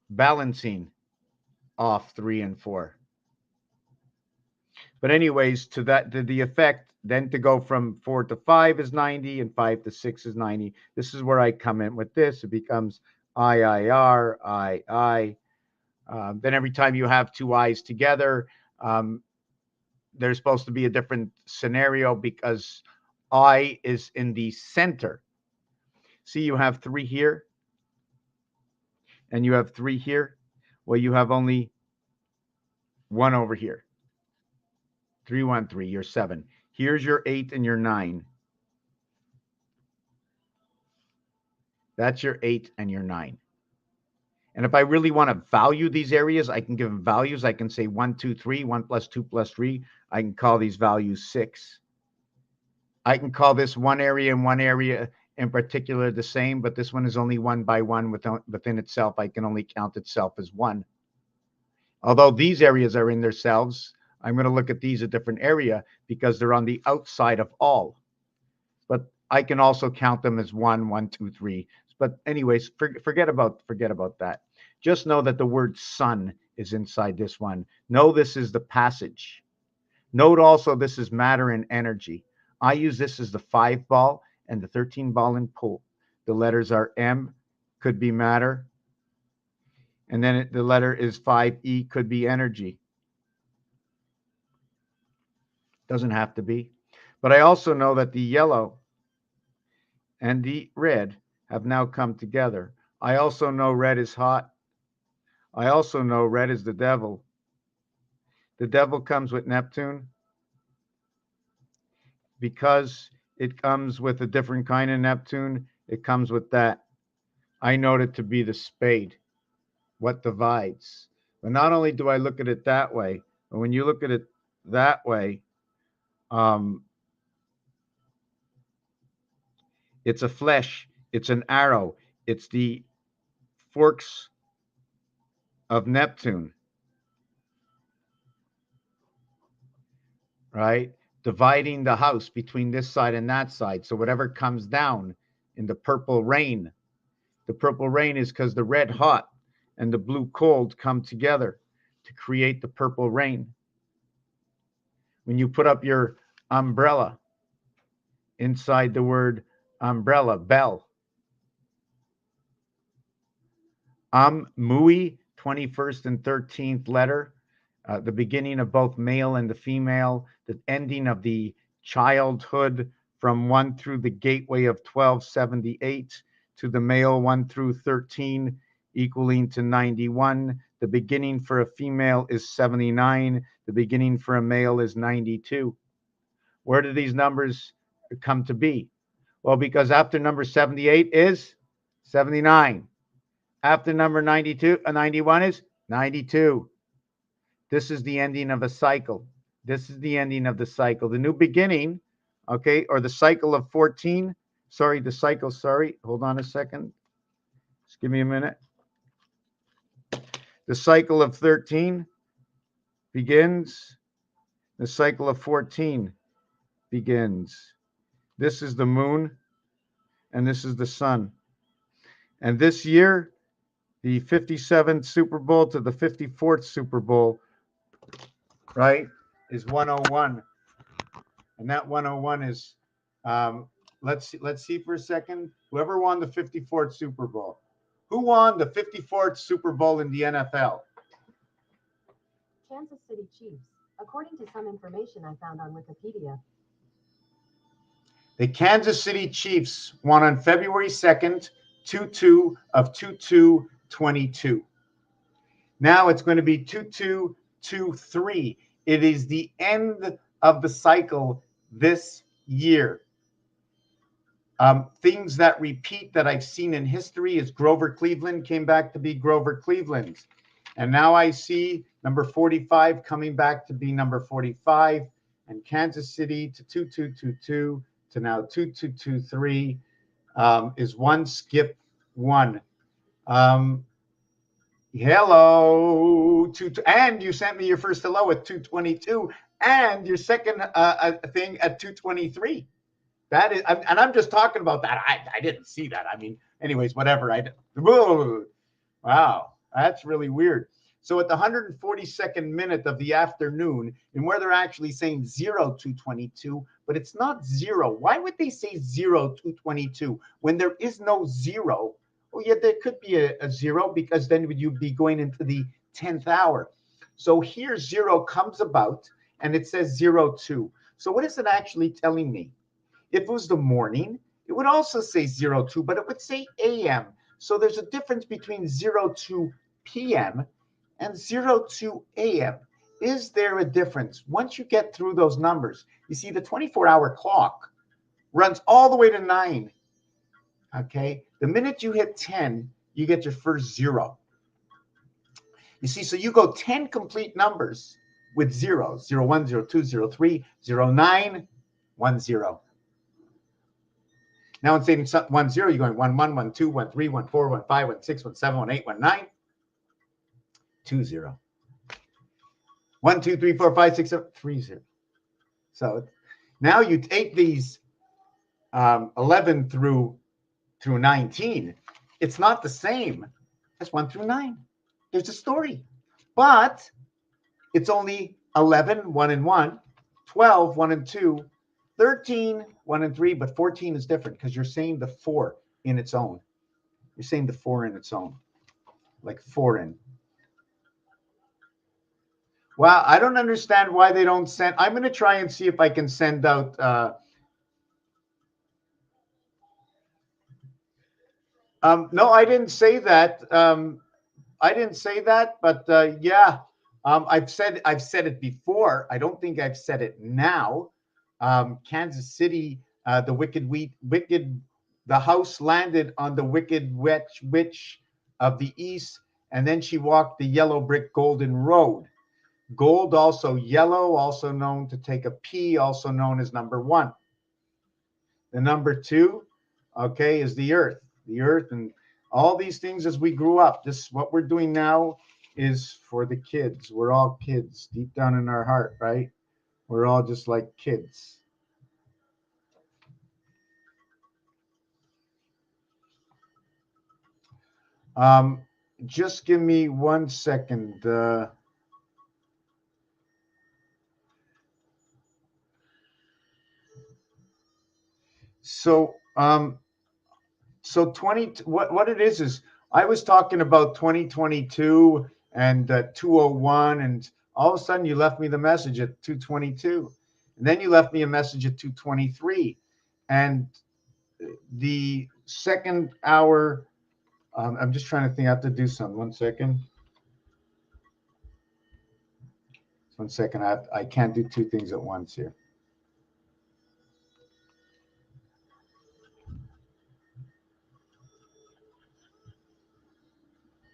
balancing off 3 and 4. But anyways, to the effect, then to go from 4 to 5 is 90 and 5 to 6 is 90. This is where I come in with this. It becomes IIR, II. Then every time you have two I's together, there's supposed to be a different scenario because I is in the center. See, you have 3 here and you have 3 here. Well, you have only 1 over here. 3, 1, 3, you're 7. Here's your 8 and your 9. That's your 8 and your 9. And if I really want to value these areas, I can give them values. I can say 1, 2, 3, 1 plus 2 plus 3. I can call these values 6. I can call this one area and one area in particular the same, but this one is only 1 by 1 within itself. I can only count itself as 1. Although these areas are in themselves, I'm going to look at these a different area because they're on the outside of all. But I can also count them as 1, 1, 2, 3. But anyways, forget about that. Just know that the word sun is inside this one. Know this is the passage. Note also this is matter and energy. I use this as the 5 ball and the 13 ball in pool. The letters are M, could be matter. And then the letter is 5E, could be energy. Doesn't have to be. But I also know that the yellow and the red have now come together. I also know red is hot. I also know red is the devil. The devil comes with Neptune because it comes with a different kind of Neptune. It comes with that. I note it to be the spade, what divides. But not only do I look at it that way, but when you look at it that way, it's a flesh, it's an arrow, it's the forks of Neptune, right? Dividing the house between this side and that side. So whatever comes down in the purple rain is because the red hot and the blue cold come together to create the purple rain. When you put up your umbrella, inside the word umbrella, bell, Mui, 21st and 13th letter. the beginning of both male and the female, the ending of the childhood from 1 through the gateway of 1278 to the male 1 through 13 equaling to 91. The beginning for a female is 79. The beginning for a male is 92. Where do these numbers come to be? Well, because after number 78 is 79. After number 91 is 92. This is the ending of a cycle. This is the ending of the cycle. The new beginning, okay, or the cycle of 14. Sorry, the cycle, hold on a second. Just give me a minute. The cycle of 13 begins. The cycle of 14 begins. This is the moon, and this is the sun. And this year, the 57th Super Bowl to the 54th Super Bowl, right, is 101. And that 101 is, let's see for a second. Whoever won the 54th Super Bowl. Who won the 54th Super Bowl in the NFL? Kansas City Chiefs, according to some information I found on Wikipedia. The Kansas City Chiefs won on February 2nd, 2-2 of 22-22. Now it's going to be 2-2-2-3. It is the end of the cycle this year. Things that repeat that I've seen in history is Grover Cleveland came back to be Grover Cleveland. And now I see number 45 coming back to be number 45. And Kansas City to 2-2-2-2 to now 2-2-2-3 is one skip one. Hello, and you sent me your first hello at 2:22, and your second thing at 2:23. That is, and I'm just talking about that. I didn't see that. I mean, anyways, whatever. Whoa, wow, that's really weird. So at the 142nd minute of the afternoon, and where they're actually saying 0-222, but it's not 0. Why would they say 0-222 when there is no 0? Well, yeah, there could be a 0 because then you'd be going into the 10th hour. So here 0 comes about and it says 02. So what is it actually telling me? If it was the morning, it would also say 02, but it would say AM. So there's a difference between 02 PM and 02 AM. Is there a difference? Once you get through those numbers, you see the 24-hour clock runs all the way to 9. Okay, the minute you hit 10, you get your first 0. You see, so you go 10 complete numbers with zeros: 01, 02, 03, 09, 10. Now instead of 10, you're going 11, 12, 13, 14, 15, 16, 17, 18, 19, 20. 1, 2, 3, 4, 5, 6, 7, 3, 0. So now you take these 11 through 19, it's not the same as 1 through 9. There's a story, but it's only 11, 1 and 1, 12, 1 and 2, 13, 1 and 3, but 14 is different because you're saying the 4 in its own. You're saying the 4 in its own, like foreign. Well, I don't understand why they don't send. I'm going to try and see if I can send out no, I didn't say that. I didn't say that, but yeah, I've said it before. I don't think I've said it now. Kansas City, the house landed on the wicked witch of the east, and then she walked the yellow brick golden road. Gold, also yellow, also known to take a P, also known as number 1. The number 2, okay, is the earth. The earth and all these things as we grew up. This, what we're doing now, is for the kids. We're all kids deep down in our heart, right? We're all just like kids. Just give me 1 second. So 20, what it is I was talking about 2022 and 201 and All of a sudden, you left me the message at 2:22. And then you left me a message at 2:23. And the second hour, I'm just trying to think. I have to do something. 1 second. 1 second. I can't do two things at once here.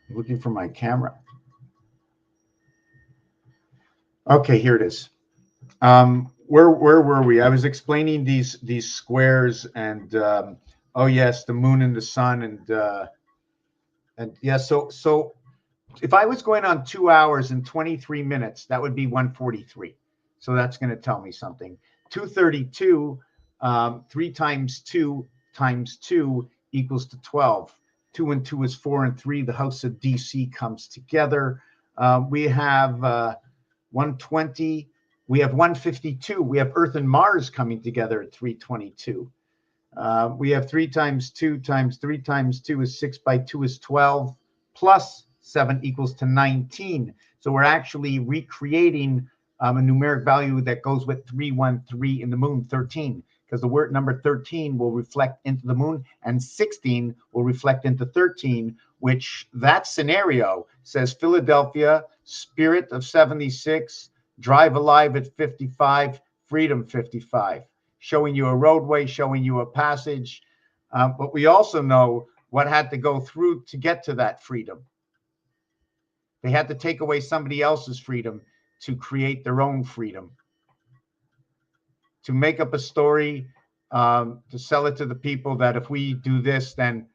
I'm looking for my camera. Okay, here it is. Where were we? I was explaining these squares and oh yes, the moon and the sun and yeah. So if I was going on 2 hours and 23 minutes, that would be 143. So that's going to tell me something. 232, 3 times 2 times 2 equals to 12. 2 and 2 is 4 and 3. The house of DC comes together. We have 120. We have 152. We have Earth and Mars coming together at 322. We have 3 times 2 times 3 times 2 is 6 by 2 is 12 plus 7 equals to 19. So we're actually recreating a numeric value that goes with 313 in the moon, 13, because the word number 13 will reflect into the moon and 16 will reflect into 13, which that scenario says Philadelphia, Spirit of 76, Drive Alive at 55, Freedom 55, showing you a roadway, showing you a passage. But we also know what had to go through to get to that freedom. They had to take away somebody else's freedom to create their own freedom, to make up a story, to sell it to the people that if we do this, then,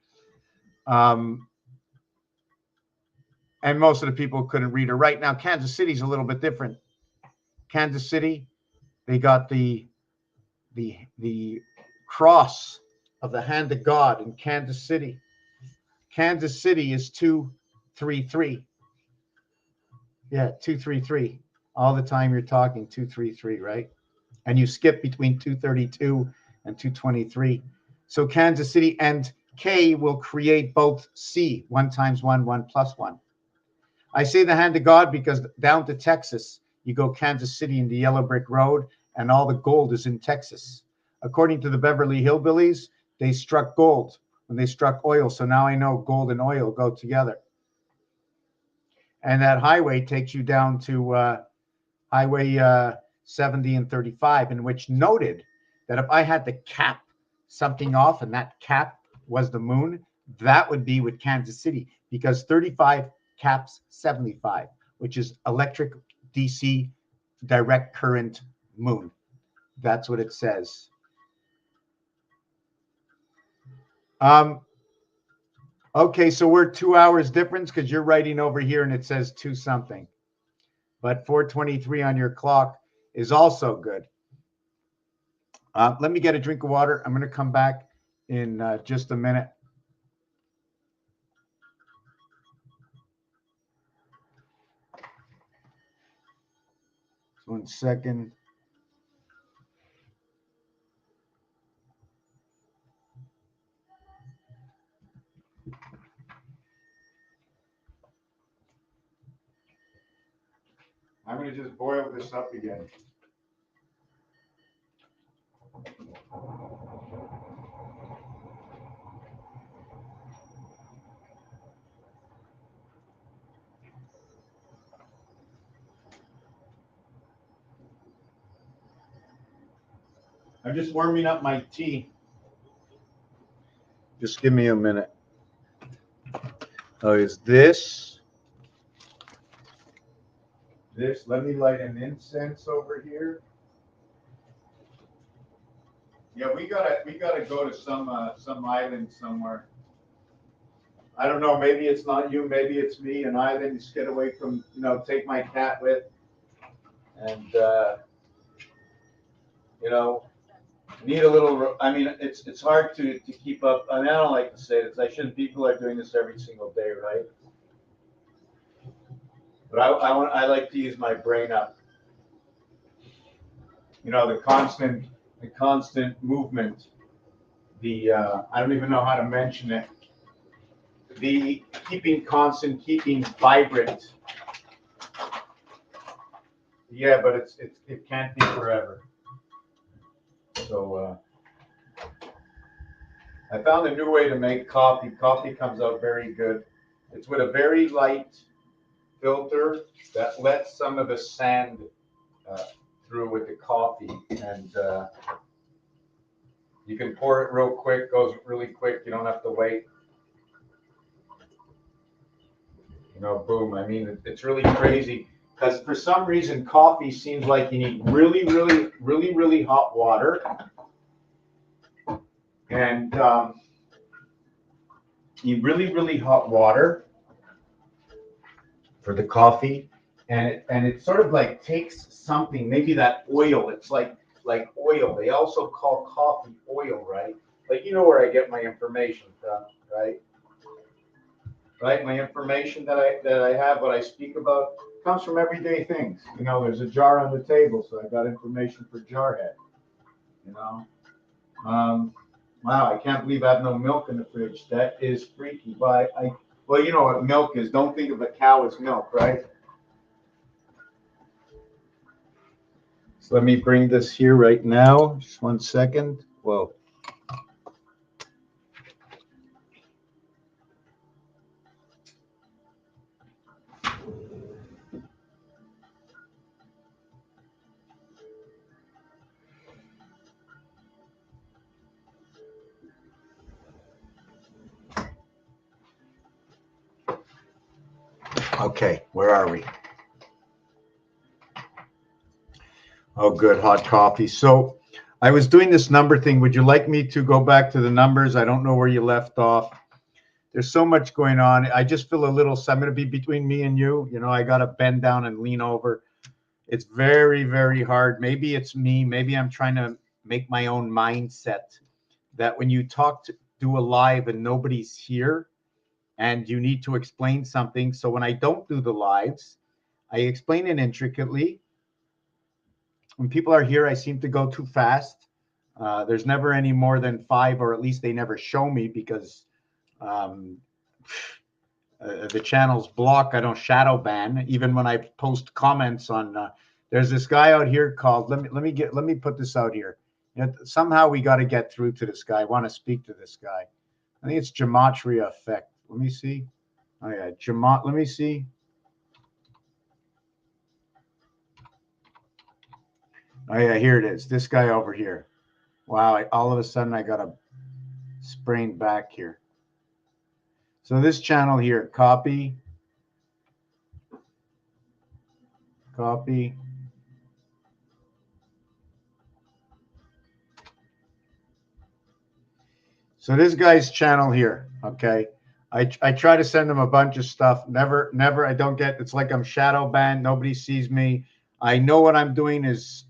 and most of the people couldn't read or write. Now, Kansas City's a little bit different. Kansas City, they got the cross of the hand of God in Kansas City. Kansas City is 233. Yeah, 233. All the time you're talking 233, right? And you skip between 232 and 223. So Kansas City and K will create both C, 1 times 1, 1 plus 1. I say the hand of God because down to Texas, you go Kansas City in the yellow brick road, and all the gold is in Texas. According to the Beverly Hillbillies, they struck gold when they struck oil. So now I know gold and oil go together. And that highway takes you down to Highway 70 and 35, in which noted that if I had to cap something off and that cap was the moon, that would be with Kansas City, because 35 caps 75, which is electric DC direct current moon. That's what it says. Okay, so we're 2 hours difference because you're writing over here and it says 2 something. But 4:23 on your clock is also good. Let me get a drink of water. I'm going to come back in just a minute. So 1 second. I'm going to just boil this up again. I'm just warming up my tea. Just give me a minute. Oh, is this? Let me light an incense over here. Yeah, we gotta go to some island somewhere. I don't know. Maybe it's not you. Maybe it's me. An island. Just get away from, take my cat with, and need a little. I mean, it's hard to keep up. I mean, I don't like to say this. People are doing this every single day, right? But I like to use my brain up. The constant movement. I don't even know how to mention it. The keeping constant, keeping vibrant. Yeah, but it can't be forever. So I found a new way to make coffee. Coffee comes out very good. It's with a very light filter that lets some of the sand uh, through with the coffee, and you can pour it real quick. Goes really quick. You don't have to wait. You know, boom. I mean, it's really crazy because for some reason coffee seems like you need really, really, really, really hot water, and you need really, really hot water for the coffee, and it sort of like takes something, maybe that oil. It's like oil. They also call coffee oil, right? Like you know where I get my information from, right? Right, my information that I have, what I speak about, comes from everyday things. You know, there's a jar on the table, so I got information for Jarhead. You know, wow, I can't believe I have no milk in the fridge. That is freaky. Well, you know what milk is. Don't think of a cow as milk, right? So let me bring this here right now. Just 1 second. Whoa. Okay, where are we? Oh, good, hot coffee. So I was doing this number thing. Would you like me to go back to the numbers? I don't know where you left off. There's so much going on. I just feel a little, so I'm going to be between me and you. You know, I got to bend down and lean over. It's very, very hard. Maybe it's me. Maybe I'm trying to make my own mindset that when you do a live and nobody's here and you need to explain something. So when I don't do the lives, I explain it intricately. When people are here, I seem to go too fast. There's never any more than 5, or at least they never show me because the channel's blocked. I don't shadow ban even when I post comments on. There's this guy out here called. Let me put this out here. You know, somehow we got to get through to this guy. I want to speak to this guy. I think it's gematria effect. Let me see. Oh yeah, Let me see. Oh yeah, here it is. This guy over here. Wow! All of a sudden I got a sprained back here. So this channel here, copy. So this guy's channel here, okay? I try to send him a bunch of stuff. Never, I don't get. It's like I'm shadow banned. Nobody sees me. I know what I'm doing is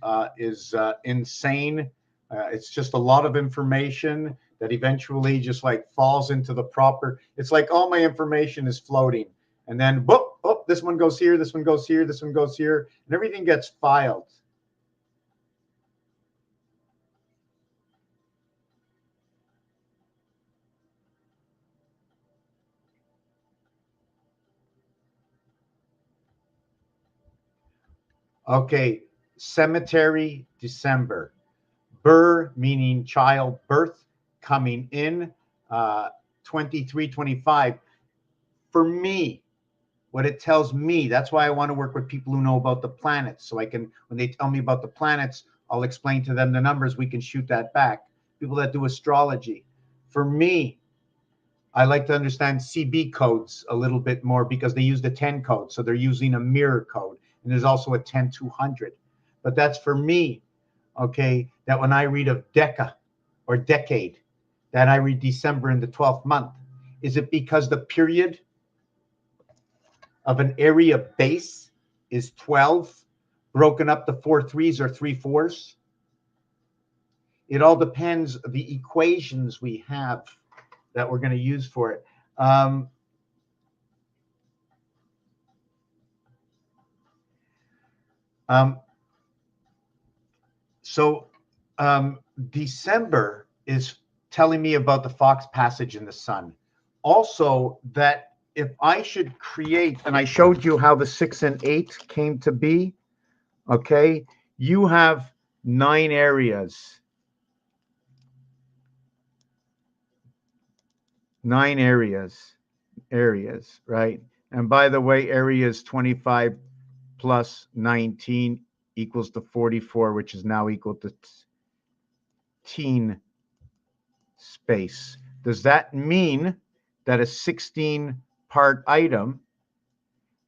insane. It's just a lot of information that eventually just like falls into the proper. It's like all my information is floating, and then boop, oh, this one goes here, this one goes here, this one goes here, and everything gets filed. Okay, cemetery, December. Ber meaning child birth coming in 23, 25. For me, what it tells me, that's why I want to work with people who know about the planets. So I can, when they tell me about the planets, I'll explain to them the numbers. We can shoot that back. People that do astrology. For me, I like to understand CB codes a little bit more because they use the 10 code. So they're using a mirror code. And there's also a 10200. But that's for me, okay, that when I read of deca or decade, that I read December in the 12th month. Is it because the period of an area base is 12, broken up to 4 3s or 3 4s? It all depends the equations we have that we're going to use for it. So December is telling me about the Fox passage in the sun. Also, that if I should create, and I showed you how the 6 and 8 came to be. okay, you have 9 areas. 9 areas, right? And by the way, area is 25 plus 19 equals to 44, which is now equal to teen space. Does that mean that a 16-part item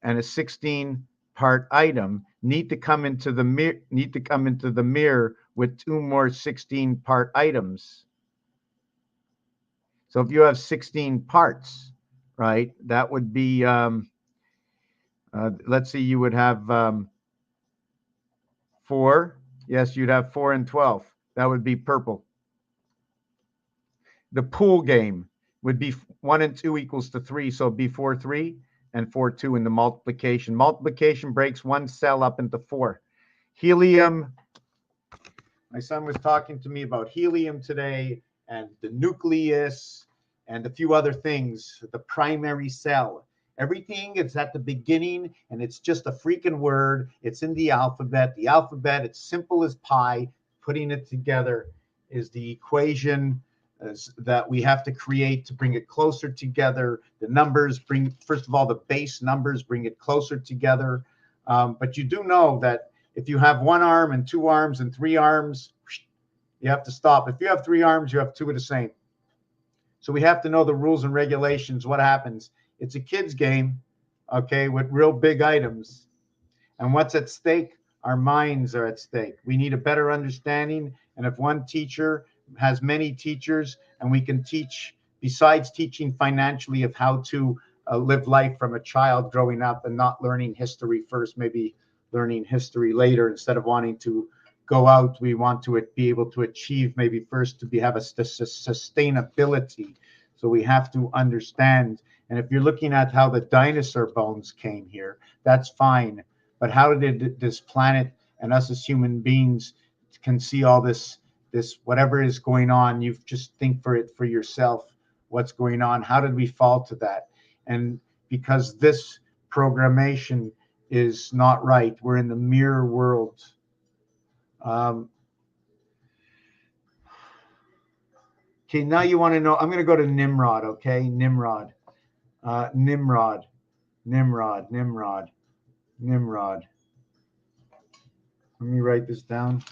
and a 16-part item need to come into the mirror with 2 more 16-part items? So if you have 16 parts, right, that would be, let's see, you would have 4. Yes, you'd have 4 and 12. That would be purple. The pool game would be 1 and 2 equals to 3. So it'd be 4, 3 and 4, 2 in the multiplication. Multiplication breaks one cell up into 4. Helium. My son was talking to me about helium today and the nucleus and a few other things, the primary cell. Everything is at the beginning, and it's just a freaking word. It's in the alphabet. The alphabet, it's simple as pie. Putting it together is the equation that we have to create to bring it closer together. The numbers bring, first of all, the base numbers bring it closer together. But you do know that if you have 1 arm and 2 arms and 3 arms, you have to stop. If you have 3 arms, you have 2 of the same. So we have to know the rules and regulations, what happens. It's a kid's game, okay, with real big items. And what's at stake? Our minds are at stake. We need a better understanding. And if one teacher has many teachers, and we can teach, besides teaching financially, of how to live life from a child growing up and not learning history first, maybe learning history later, instead of wanting to go out, we want to be able to achieve maybe first to have a sustainability. So we have to understand. And if you're looking at how the dinosaur bones came here, that's fine. But how did this planet and us as human beings can see all this whatever is going on? You just think for yourself what's going on. How did we fall to that? And because this programmation is not right, we're in the mirror world. Okay, now you want to know. I'm going to go to Nimrod. Okay, Nimrod. Nimrod. Let me write this down.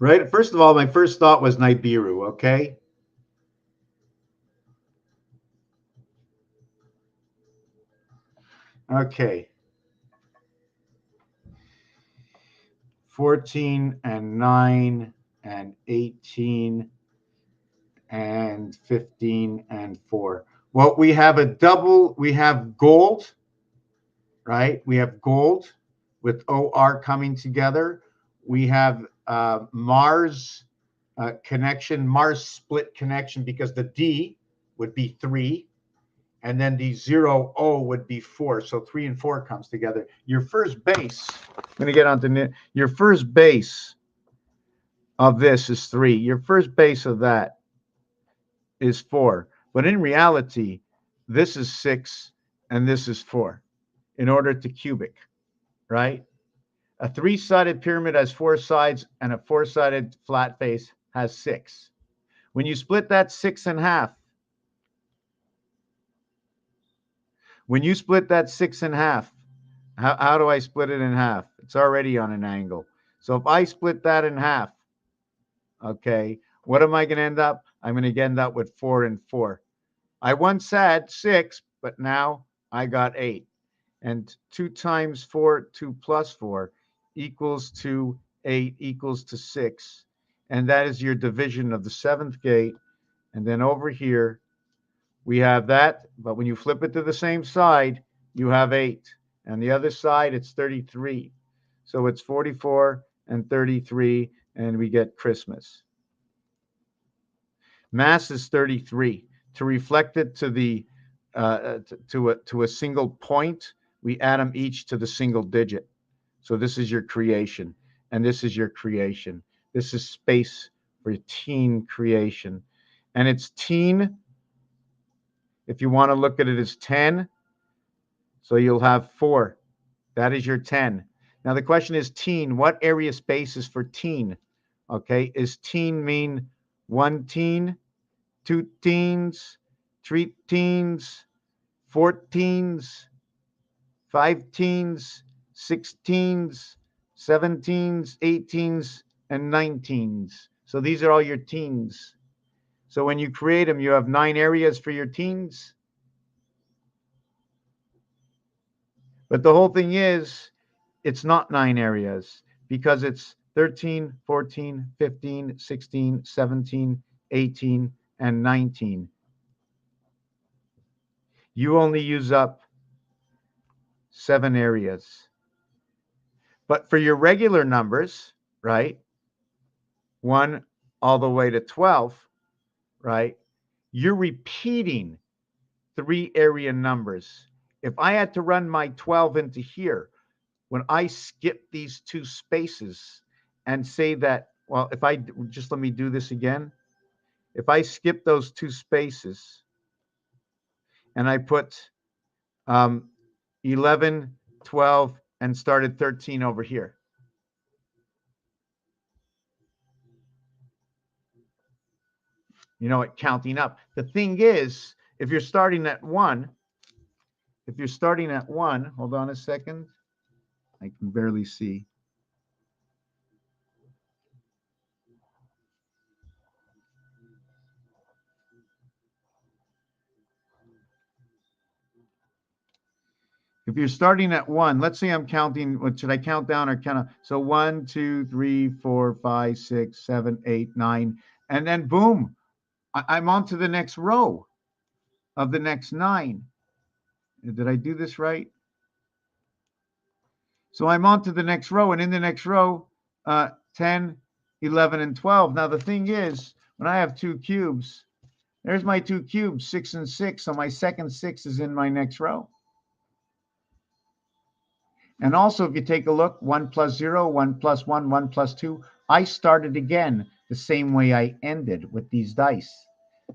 Right. First of all, my first thought was Nibiru. Okay. Okay. 14 and 9 and 18 and 15 and 4. Well, we have a double. We have gold, right? We have gold with OR coming together. We have Mars connection, Mars split connection, because the D would be 3. And then the 0, O would be 4. So 3 and 4 comes together. Your first base, I'm going to get onto your first base of this is 3. Your first base of that is 4. But in reality, this is 6 and this is 4 in order to cubic, right? A 3-sided pyramid has 4 sides, and a 4-sided flat face has 6. When you split that 6 in half, how do I split it in half? It's already on an angle. So if I split that in half, okay, what am I going to end up? I'm going to end up with 4 and 4. I once had 6, but now I got 8. And 2 times 4, 2 plus 4 equals to 8 equals to 6. And that is your division of the 7th gate. And then over here, we have that. But when you flip it to the same side, you have 8. And the other side, it's 33. So it's 44 and 33, and we get Christmas. Mass is 33. To reflect it to the to a single point, we add them each to the single digit. So this is your creation, and this is your creation. This is space for teen creation. And it's teen, if you want to look at it as 10, so you'll have 4. That is your 10. Now the question is teen. What area space is for teen? Okay, is teen mean 1 teen, 2 teens, 3 teens, 4 teens, 5 teens, 6 teens, 7 teens, 8 teens, and 9 teens. So these are all your teens. So when you create them, you have 9 areas for your teens. But the whole thing is, it's not 9 areas because it's 13, 14, 15, 16, 17, 18, and 19. You only use up 7 areas. But for your regular numbers, right, 1 all the way to 12, right, you're repeating 3 area numbers. If I had to run my 12 into here, when I skip these 2 spaces and say that, well, if I just let me do this again. If I skip those 2 spaces and I put 11, 12, and started 13 over here. You know it, counting up. The thing is, if you're starting at 1, hold on a second. I can barely see. If you're starting at 1, let's say I'm counting, what should I count down or count up? So 1, 2, 3, 4, 5, 6, 7, 8, 9, and then boom, I'm on to the next row of the next 9. Did I do this right? So I'm on to the next row, and in the next row, 10, 11, and 12. Now the thing is, when I have 2 cubes, there's my 2 cubes, 6 and 6. So my second 6 is in my next row. And also, if you take a look, 1 plus 0, 1 plus 1, 1 plus 2, I started again the same way I ended with these dice.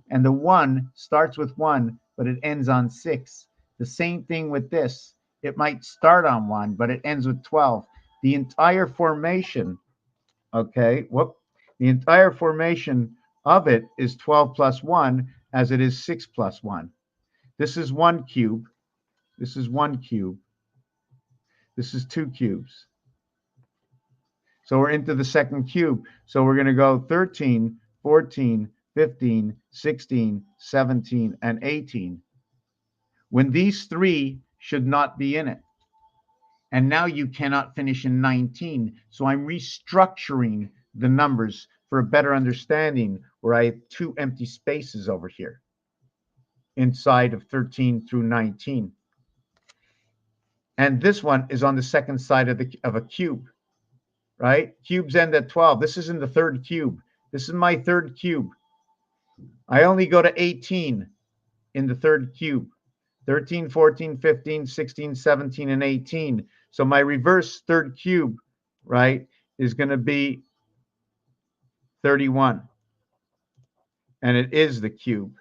And the 1 starts with 1, but it ends on 6. The same thing with this. It might start on 1, but it ends with 12. The entire formation, okay, the entire formation of it is 12 plus 1, as it is 6 plus 1. This is 1 cube. This is 1 cube. This is 2 cubes. So we're into the second cube. So we're going to go 13, 14, 15, 16, 17, and 18. When these 3 should not be in it. And now you cannot finish in 19. So I'm restructuring the numbers for a better understanding, where I have 2 empty spaces over here inside of 13 through 19. And this one is on the second side of a cube, right? Cubes end at 12. This is in the third cube. This is my third cube. I only go to 18 in the third cube. 13, 14, 15, 16, 17, and 18. So my reverse third cube, right, is going to be 31. And it is the cube.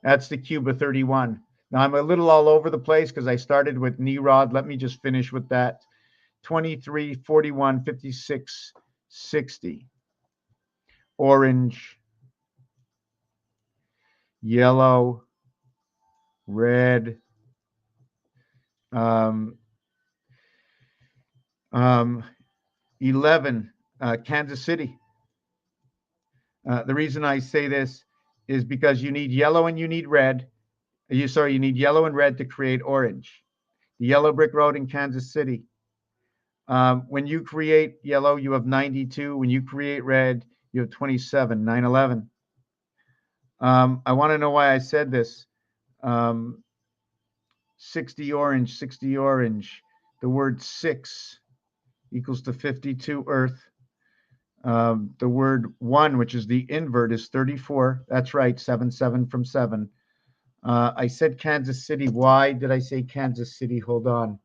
That's the cube of 31. Now I'm a little all over the place because I started with Nerod. Let me just finish with that. 23, 41, 56, 60. Orange, yellow, red, 11, Kansas City. The reason I say this is because you need yellow and you need red. You need yellow and red to create orange. The yellow brick road in Kansas City. When you create yellow, you have 92. When you create red, you have 27, 9/11. I want to know why I said this. 60 orange, 60 orange. The word 6 equals to 52 earth. The word 1, which is the invert, is 34. That's right, 7, 7 from 7. I said Kansas City. Why did I say Kansas City? Hold on.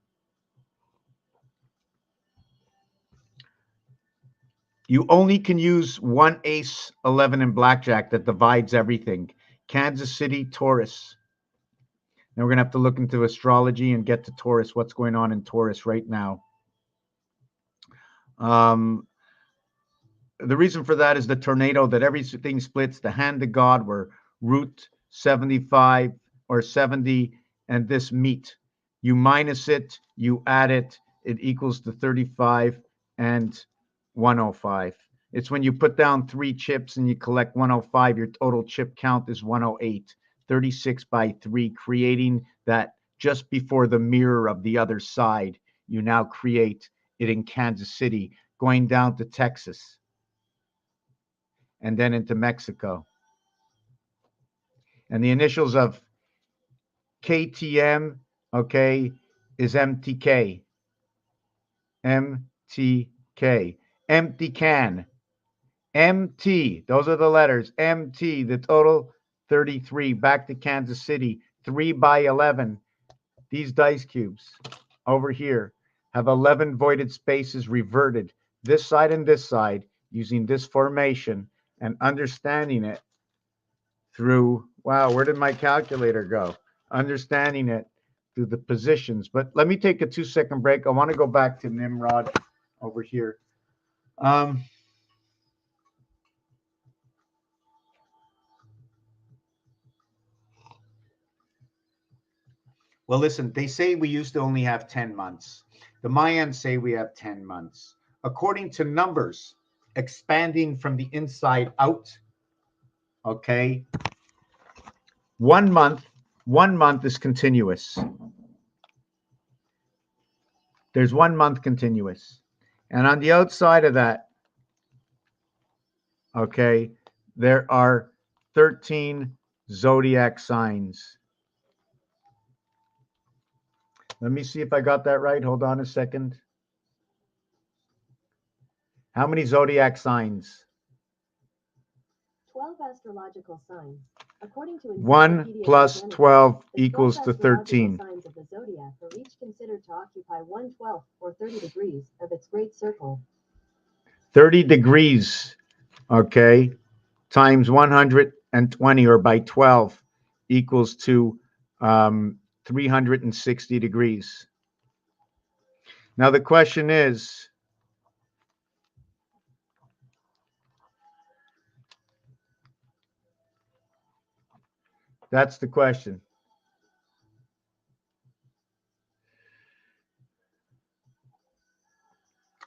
You only can use one ace 11 in blackjack that divides everything. Kansas City, Taurus. Now we're going to have to look into astrology and get to Taurus, what's going on in Taurus right now. The reason for that is the tornado that everything splits, the hand of God, where root 75 or 70 and this meet. You minus it, you add it, it equals to 35 and 105. It's when you put down 3 chips and you collect 105, your total chip count is 108, 36 by 3, creating that just before the mirror of the other side. You now create it in Kansas City, going down to Texas and then into Mexico. And the initials of KTM, okay, is MTK. MTK. Empty can. MT. Those are the letters. MT. The total 33. Back to Kansas City. 3 by 11. These dice cubes over here have 11 voided spaces reverted. This side and this side using this formation and understanding it through, wow, where did my calculator go? Understanding it through the positions. But let me take a 2-second break. I want to go back to Nimrod over here. Well, listen, they say we used to only have 10 months. The Mayans say we have 10 months. According to numbers, expanding from the inside out, okay, 1 month is continuous. There's 1 month continuous. And on the outside of that, okay, there are 13 zodiac signs. Let me see if I got that right. Hold on a second. How many zodiac signs? 12 astrological signs. According to 1 plus 12 equals to 13. Signs of the zodiac are each considered to occupy 1/12 or 30 degrees of its great circle. 30 degrees, okay, times 120 or by 12 equals to 360 degrees. Now the question is, that's the question.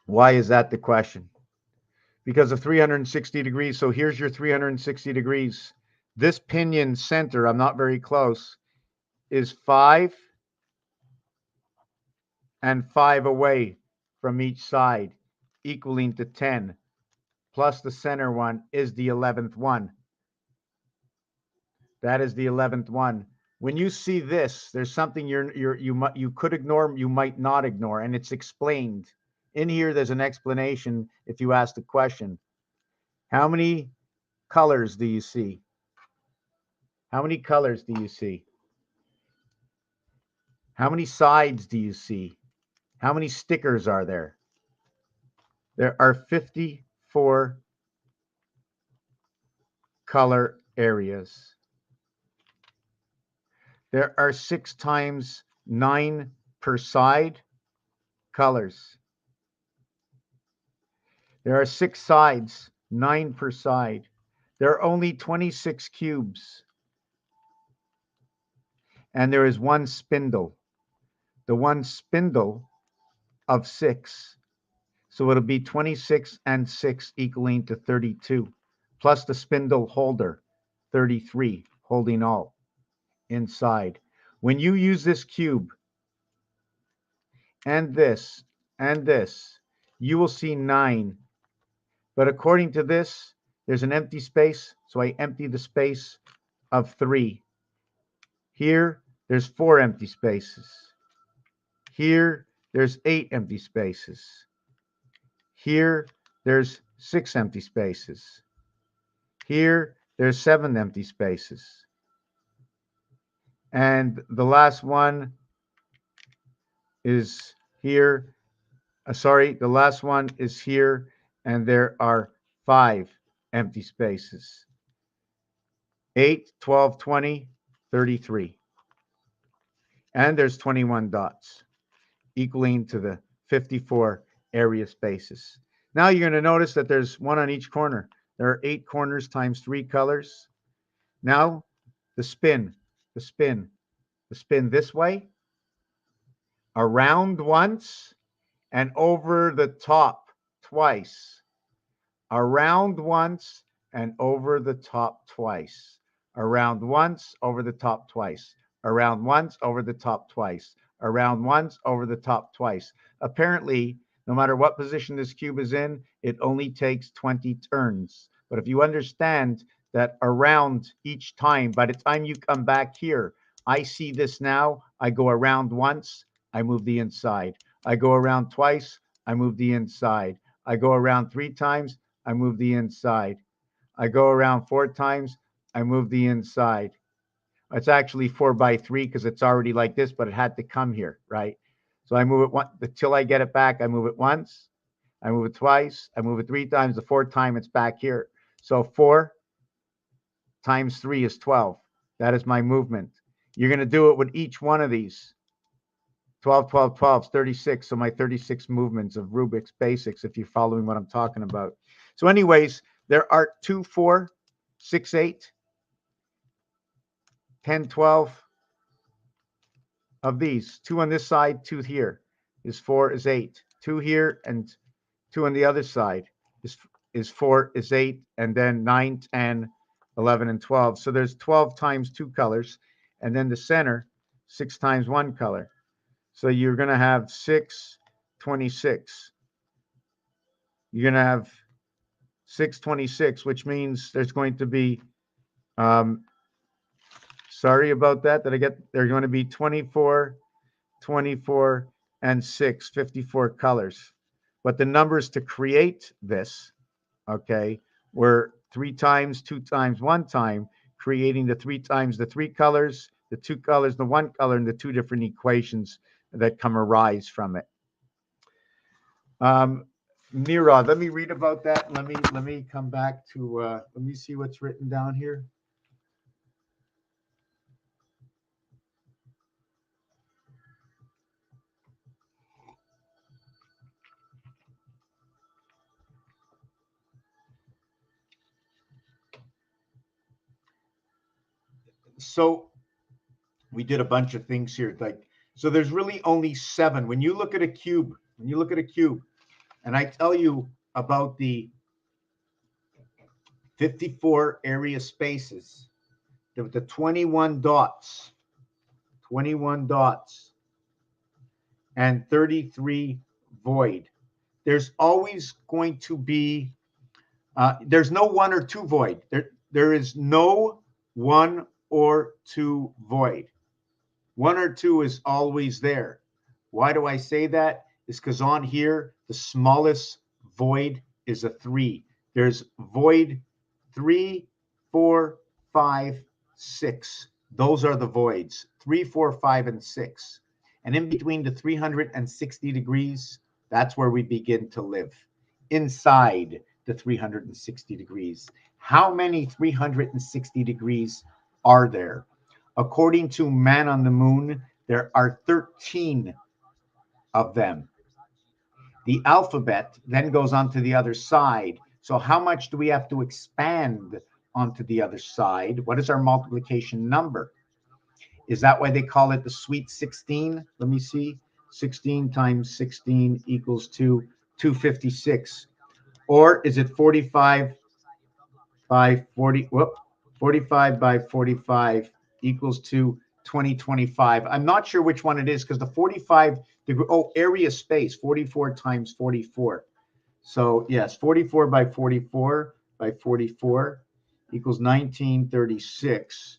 Why is that the question? Because of 360 degrees. So here's your 360 degrees. This pinion center, I'm not very close, is 5 and 5 away from each side, equaling to 10. Plus the center one is the 11th one. That is the 11th one. When you see this, there's something you could ignore, you might not ignore, and it's explained. In here, there's an explanation if you ask the question. How many colors do you see? How many colors do you see? How many sides do you see? How many stickers are there? There are 54 color areas. There are 6 times 9 per side colors. There are 6 sides, 9 per side. There are only 26 cubes. And there is 1 spindle. The 1 spindle of 6. So it'll be 26 and 6 equaling to 32. Plus the spindle holder, 33, holding all inside. When you use this cube and this, you will see 9. But according to this, there's an empty space, so I empty the space of 3. Here, there's 4 empty spaces. Here, there's 8 empty spaces. Here, there's 6 empty spaces. Here, there's 7 empty spaces. And the last one is here. The last one is here, and there are 5 empty spaces. 8, 12, 20, 33. And there's 21 dots, equaling to the 54 area spaces. Now you're going to notice that there's one on each corner. There are 8 corners times 3 colors. Now the spin this way, around once, and over the top twice. Around once and over the top twice. Around once, over the top twice. Around once, over the top twice. Around once, over the top twice. Apparently, no matter what position this cube is in, it only takes 20 turns. But if you understand that around each time, by the time you come back here, I see this now, I go around once, I move the inside. I go around twice, I move the inside. I go around 3 times, I move the inside. I go around 4 times, I move the inside. It's actually 4 by 3 because it's already like this, but it had to come here, right? So I move it until I get it back. I move it once, I move it twice, I move it 3 times. The 4th time it's back here. So 4 times 3 is 12. That is my movement. You're going to do it with each one of these. 12, 12, 12, 36. So my 36 movements of Rubik's Basics, if you're following what I'm talking about. So anyways, there are 2, 4, 6, 8, 10, 12 of these. 2 on this side, 2 here. Is 4, is 8. 2 here and 2 on the other side. Is 4, is 8. And then 9, 10, 11, and 12. So there's 12 times 2 colors. And then the center, 6 times 1 color. So you're going to have 6, 26. You're going to have 6, 26, which means there's going to be, sorry about that, there's going to be 24, 24, and 6, 54 colors. But the numbers to create this, okay, were 3 times, 2 times, 1 time, creating the 3 times the 3 colors, the 2 colors, the 1 color, and the 2 different equations that arise from it. Nirod, let me read about that. Let me come back to let me see what's written down here. So we did a bunch of things here. So there's really only 7. When you look at a cube, and I tell you about the 54 area spaces, the 21 dots, and 33 void. There's always going to be, there's no 1 or 2 void. There is no 1 or 2 void. 1 or 2 is always there. Why do I say that? It's because on here, the smallest void is a 3. There's void 3, 4, 5, 6. Those are the voids, 3, 4, 5, and 6. And in between the 360 degrees, that's where we begin to live. Inside the 360 degrees. How many 360 degrees are there? According to Man on the Moon, there are 13 of them. The alphabet then goes on to the other side. So how much do we have to expand onto the other side? What is our multiplication number? Is that why they call it the sweet 16? Let me see. 16 times 16 equals to 256. Or is it 45 by 40? 45 by 45 equals to 2025. I'm not sure which one it is because the 45 degree, area space, 44 times 44. So yes, 44 by 44 by 44 equals 1936.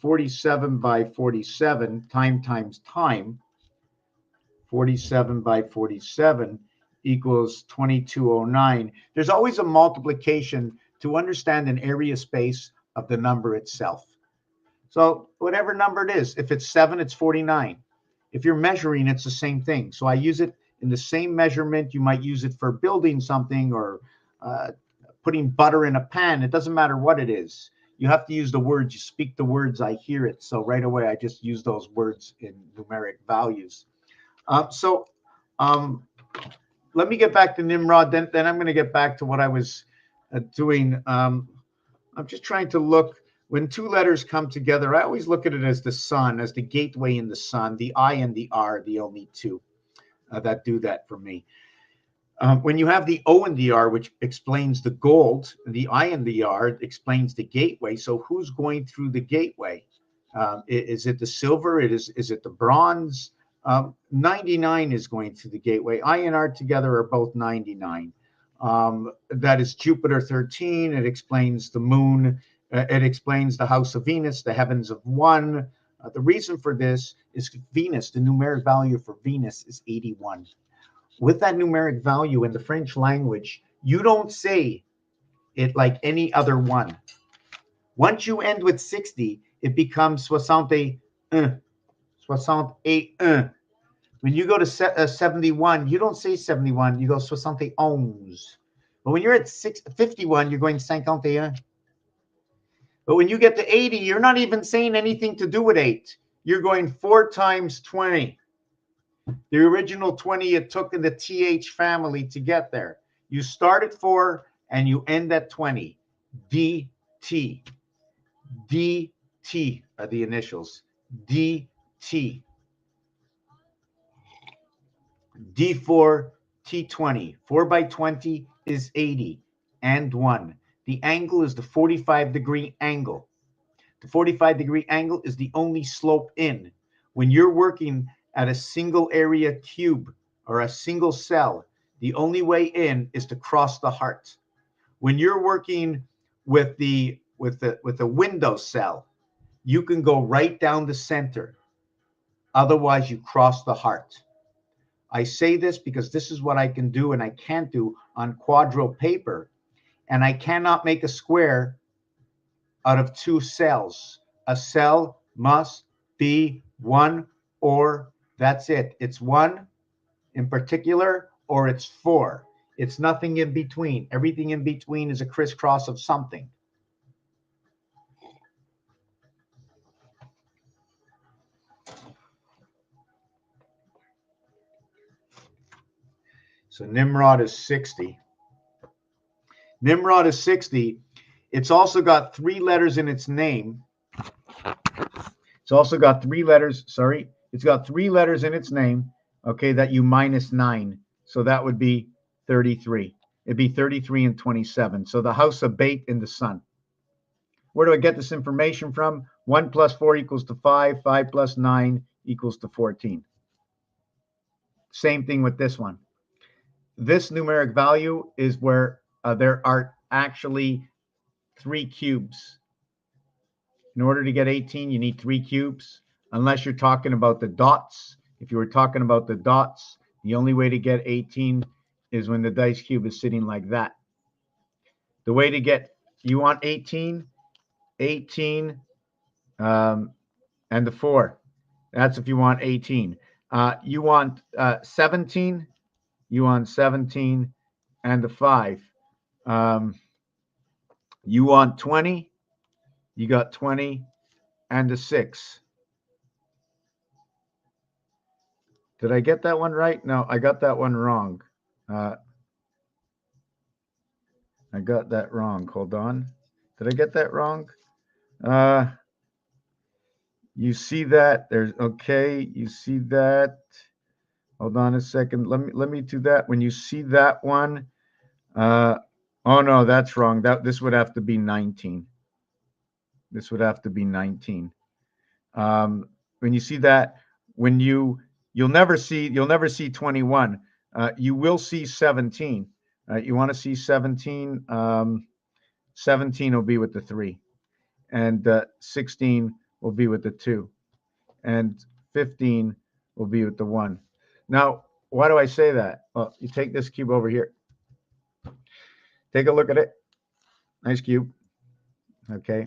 47 by 47, time times time, 47 by 47 equals 2209. There's always a multiplication to understand an area space of the number itself. So whatever number it is, if it's 7, it's 49. If you're measuring, it's the same thing. So I use it in the same measurement. You might use it for building something or putting butter in a pan. It doesn't matter what it is. You have to use the words. You speak the words, I hear it. So right away, I just use those words in numeric values. Let me get back to Nimrod. Then I'm going to get back to what I was doing. I'm just trying to look. When two letters come together, I always look at it as the sun, as the gateway in the sun. The I and the R are the only two that do that for me. When you have the O and the R, which explains the gold, the I and the R explains the gateway. So who's going through the gateway? Is it the silver? Is it the bronze? 99 is going through the gateway. I and R together are both 99. That is Jupiter 13. It explains the moon. It explains the house of Venus, the heavens of one. The reason for this is Venus, the numeric value for Venus is 81. With that numeric value in the French language, you don't say it like any other one. Once you end with 60, it becomes 61. 61. When you go to 71, you don't say 71, you go 71. But when you're at 51, you're going 51. But when you get to 80, you're not even saying anything to do with 8. You're going 4 times 20. The original 20 it took in the TH family to get there. You start at 4 and you end at 20. DT. DT are the initials. DT. D4, T20. 4 by 20 is 80 and 1. The angle is the 45-degree angle. The 45-degree angle is the only slope in. When you're working at a single area cube or a single cell, the only way in is to cross the heart. When you're working with the window cell, you can go right down the center. Otherwise, you cross the heart. I say this because this is what I can do and I can't do on quadro paper. And I cannot make a square out of 2 cells. A cell must be 1 or that's it. It's 1 in particular or it's 4. It's nothing in between. Everything in between is a crisscross of something. So Nimrod is 60. Nimrod is 60. It's also got 3 letters in its name. It's also got 3 letters. Sorry. It's got 3 letters in its name. Okay, that you minus 9. So that would be 33. It'd be 33 and 27. So the house of Beit in the sun. Where do I get this information from? 1 plus 4 equals to 5. 5 plus 9 equals to 14. Same thing with this one. This numeric value is where there are actually 3 cubes. In order to get 18, you need 3 cubes, unless you're talking about the dots. If you were talking about the dots, the only way to get 18 is when the dice cube is sitting like that. The way to get, you want 18, and the 4. That's if you want 18. You want 17. You want 17 and the 5. You want 20. You got 20 and the 6. Did I get that one right? No, I got that one wrong. I got that wrong. Hold on. Did I get that wrong? You see that? There's okay. You see that? Hold on a second. Let me do that. When you see that one, oh no, that's wrong. This would have to be 19. This would have to be 19. When you see that, you'll never see 21. You will see 17. You want to see 17? 17 will be with the 3, and 16 will be with the 2, and 15 will be with the 1. Now, why do I say that? Well, you take this cube over here. Take a look at it. Nice cube. Okay.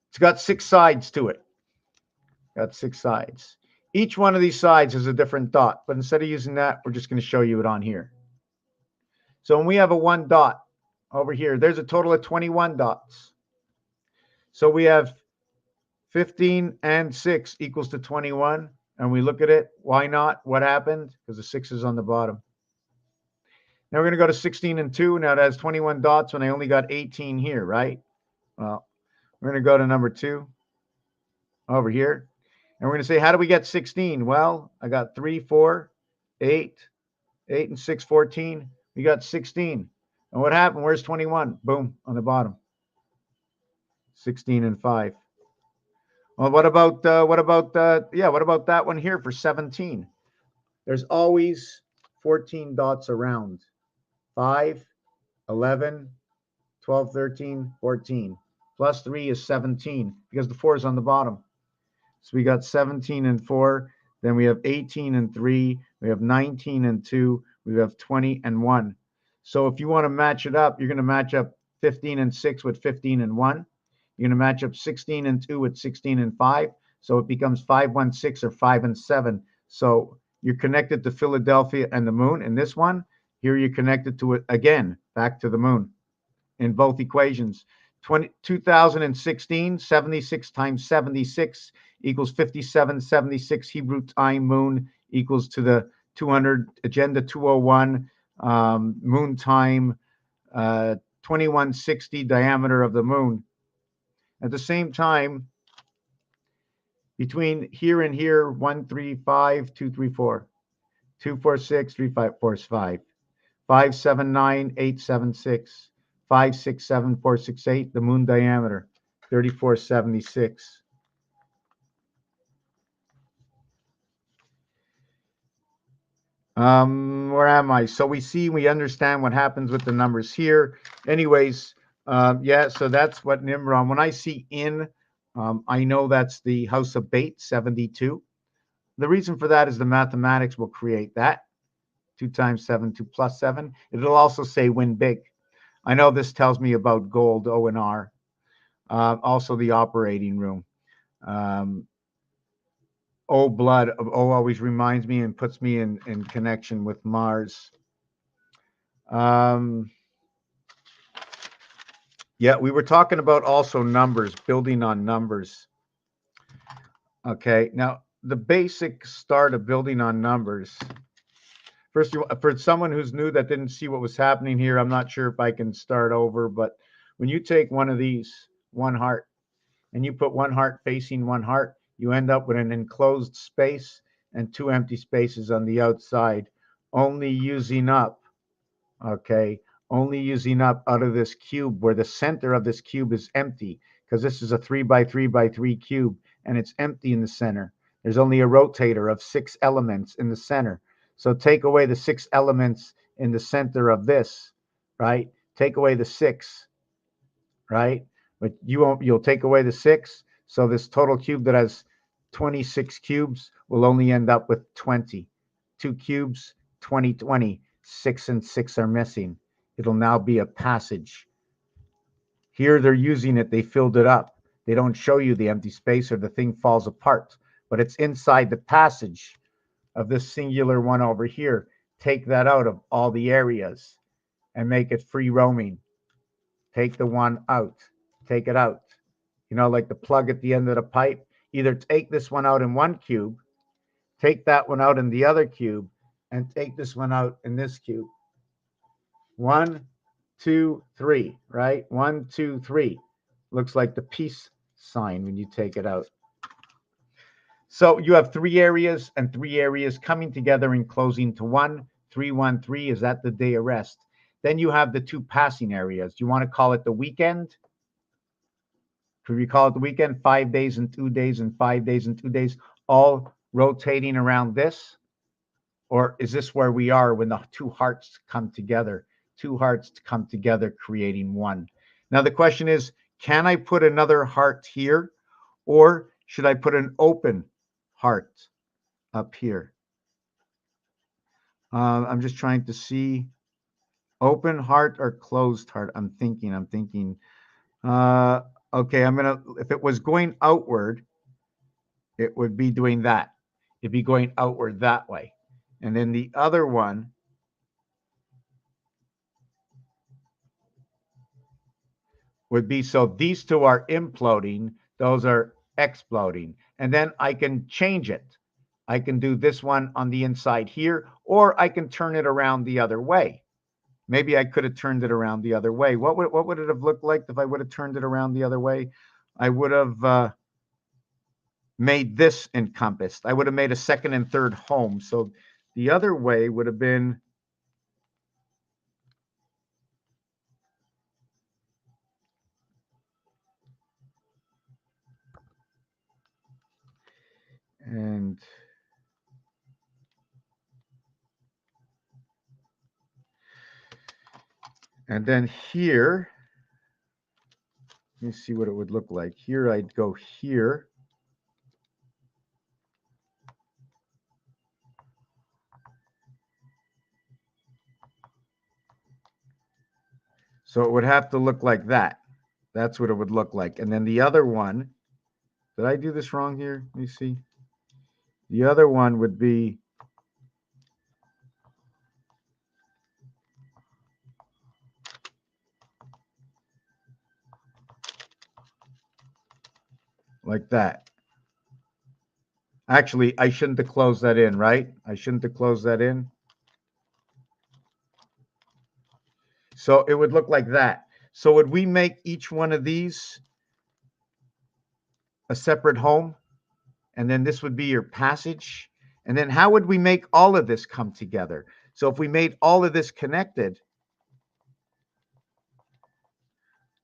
It's got 6 sides to it. Got 6 sides. Each one of these sides is a different dot, but instead of using that, we're just going to show you it on here. So when we have a 1 dot over here, there's a total of 21 dots. So we have 15 and 6 equals to 21. And we look at it. Why not? What happened? Because the 6 is on the bottom. Now we're going to go to 16 and 2. Now it has 21 dots when I only got 18 here, right? Well, we're going to go to number 2 over here. And we're going to say, how do we get 16? Well, I got 3, 4, 8, 8 and 6, 14. We got 16. And what happened? Where's 21? Boom, on the bottom. 16 and 5. Well, what about that one here for 17? There's always 14 dots around. 5, 11, 12, 13, 14. Plus 3 is 17 because the 4 is on the bottom. So we got 17 and 4. Then we have 18 and 3. We have 19 and 2. We have 20 and 1. So if you want to match it up, you're going to match up 15 and 6 with 15 and 1. You're going to match up 16 and 2 with 16 and 5. So it becomes 5, 1, 6 or 5 and 7. So you're connected to Philadelphia and the moon. In this one, here you're connected to it again, back to the moon in both equations. 2016, 76 times 76 equals 57, 76 Hebrew time moon equals to the 200 agenda 201 moon time 2160 diameter of the moon. At the same time, between here and here, 135, 234, 246, 3545, 579, 876, 567, 468, the moon diameter, 3476. Where am I? So we understand what happens with the numbers here. Anyways, so that's what Nimrod. When I see in, I know that's the house of Bait, 72. The reason for that is the mathematics will create that. 2 times 7, 2 plus 7. It'll also say win big. I know this tells me about gold, O and R. Also the operating room. O blood of O always reminds me and puts me in connection with Mars. We were talking about also numbers, building on numbers. Okay, now the basic start of building on numbers. First, for someone who's new that didn't see what was happening here, I'm not sure if I can start over, but when you take one of these, one heart, and you put one heart facing one heart, you end up with an enclosed space and 2 empty spaces on the outside, only using up out of this cube where the center of this cube is empty, because this is a 3 by 3 by 3 cube and it's empty in the center. There's only a rotator of 6 elements in the center. So take away the 6 elements in the center of this, right? Take away the 6, right? But you'll take away the 6. So this total cube that has 26 cubes will only end up with 20. 2 cubes, 20, 20. 6 and 6 are missing. It'll now be a passage. Here they're using it. They filled it up. They don't show you the empty space or the thing falls apart, but it's inside the passage of this singular one over here. Take that out of all the areas and make it free roaming. Take the one out. Take it out. Like the plug at the end of the pipe. Either take this one out in one cube, take that one out in the other cube, and take this one out in this cube. 1, 2, 3, right? 1, 2, 3. Looks like the peace sign when you take it out. So you have 3 areas and 3 areas coming together and closing to 1. 3, 1, 3 is at the day of rest. Then you have the 2 passing areas. Do you want to call it the weekend? Could we call it the weekend? 5 days and 2 days and 5 days and 2 days, all rotating around this? Or is this where we are when the 2 hearts come together? 2 hearts come together, creating one. Now the question is, can I put another heart here? Or should I put an open heart up here? I'm just trying to see. Open heart or closed heart? I'm thinking. Okay, if it was going outward, it would be doing that. It'd be going outward that way. And then the other one would be, so these two are imploding, those are exploding. And then I can change it. I can do this one on the inside here, or I can turn it around the other way. Maybe I could have turned it around the other way. What would it have looked like if I would have turned it around the other way? I would have made this encompassed. I would have made a second and third home. So the other way would have been and then here, let me see what it would look like. Here I'd go here. So it would have to look like that. That's what it would look like. And then the other one, did I do this wrong here? Let me see. The other one would be like that. Actually, I shouldn't have closed that in, right? I shouldn't have closed that in. So it would look like that. So would we make each one of these a separate home? And then this would be your passage. And then how would we make all of this come together? So if we made all of this connected,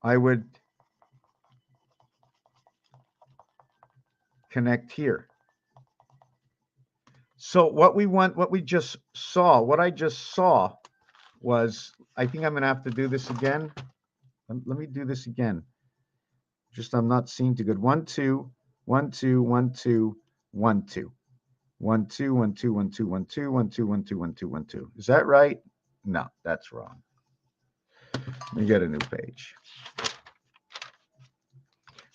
I would connect here. So what I just saw was, I think I'm going to have to do this again. Let me do this again. Just I'm not seeing too good. 1, 2, 1, 2, 1, 2, 1, 2. 1, 2, 1, 2, 1, 2, 1, 2, 1, 2, 1, 2, 1, 2, 1, 2. Is that right? No, that's wrong. Let me get a new page.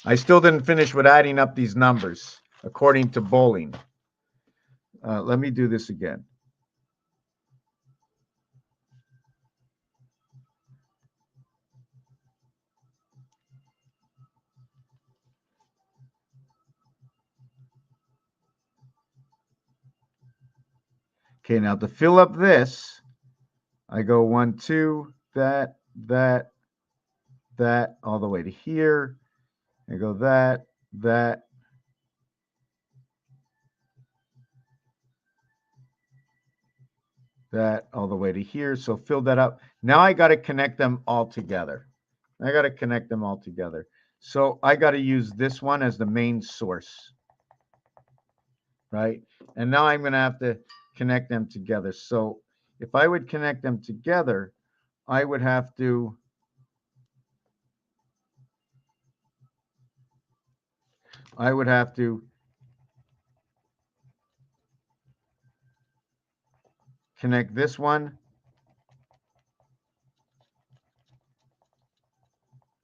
I still didn't finish with adding up these numbers according to bowling. Let me do this again. Okay, now to fill up this, I go 1, 2, that, all the way to here. I go that, that all the way to here. So fill that up. Now I got to connect them all together. So I got to use this one as the main source, right? And now I'm going to have to connect them together. So if I would connect them together, I would have to connect this one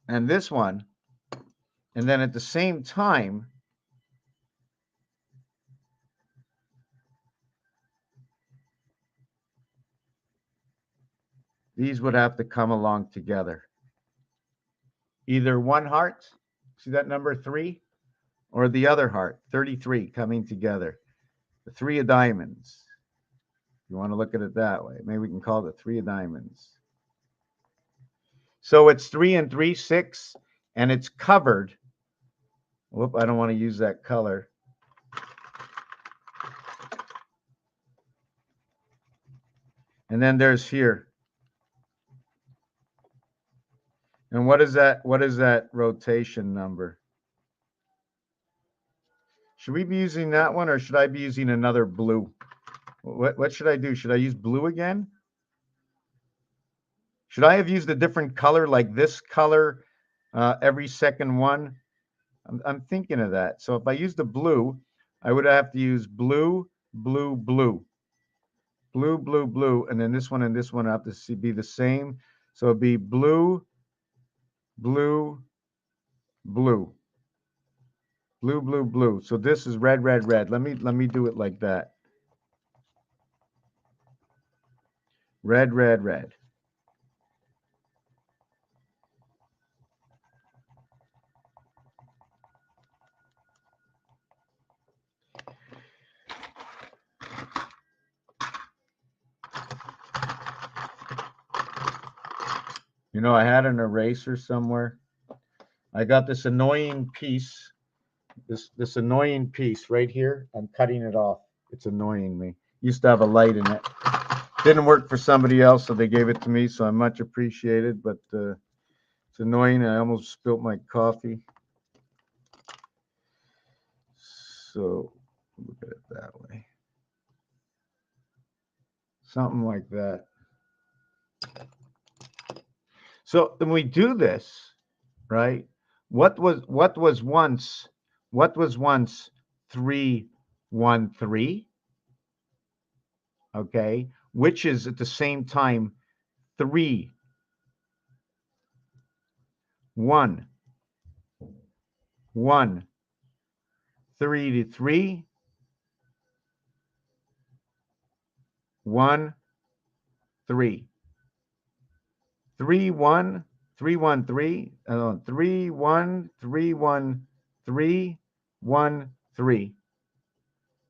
and this one, and then at the same time, these would have to come along together. Either one heart, see that number 3, or the other heart, 33, coming together. The 3 of diamonds. You want to look at it that way. Maybe we can call it the 3 of diamonds. So it's 3 and 3, 6, and it's covered. Whoop, I don't want to use that color. And then there's here. And what is that? What is that rotation number? Should we be using that one, or should I be using another blue? What should I do? Should I use blue again? Should I have used a different color, like this color, every second one? I'm thinking of that. So if I use the blue, I would have to use blue, blue, blue. Blue, blue, blue, and then this one and this one have to be the same. So it'd be blue, blue, blue, Blue, blue, blue. So this is red, red, red. Let me do it like that. Red, red, red. You know, I had an eraser somewhere. I got this annoying piece. This annoying piece right here. I'm cutting it off. It's annoying me. Used to have a light in it. Didn't work for somebody else, so they gave it to me. So I'm much appreciated, but it's annoying. I almost spilt my coffee. So look at it that way. Something like that. So when we do this, right? What was once 313? Okay, which is at the same time 3 1 1 3 to 3 1 3 3 1 3 1 3 3 1 3 1 3 1 3.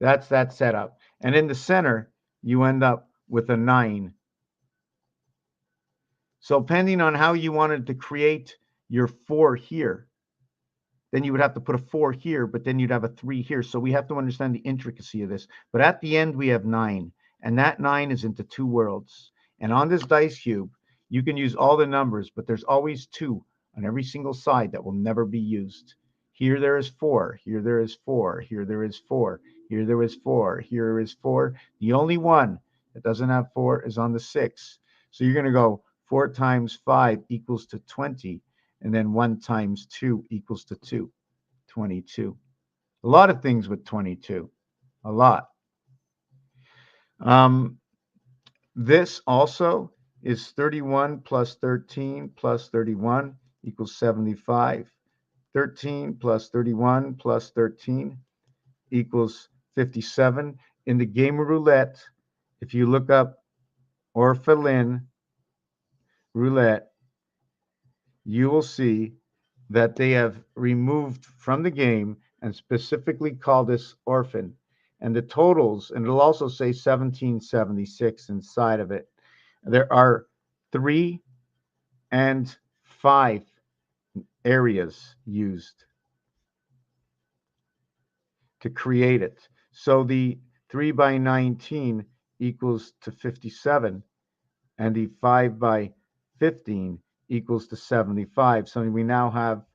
That's that setup. And in the center, you end up with a 9. So depending on how you wanted to create your 4 here, then you would have to put a 4 here, but then you'd have a 3 here. So we have to understand the intricacy of this. But at the end, we have 9. And that 9 is into 2 worlds. And on this dice cube, you can use all the numbers, but there's always 2 on every single side that will never be used. Here there is 4. Here there is 4. Here there is 4. Here there is 4. Here is 4. The only one that doesn't have 4 is on the 6. So you're going to go 4 times 5 equals to 20. And then 1 times 2 equals to 2, 22. A lot of things with 22, a lot. This also is 31 plus 13 plus 31 equals 75. 13 plus 31 plus 13 equals 57. In the game of roulette, if you look up orphelin roulette, you will see that they have removed from the game and specifically called this orphan. And the totals, and it'll also say 1776 inside of it. There are 3 and 5 areas used to create it. So the 3 by 19 equals to 57, and the 5 by 15 equals to 75. So we now have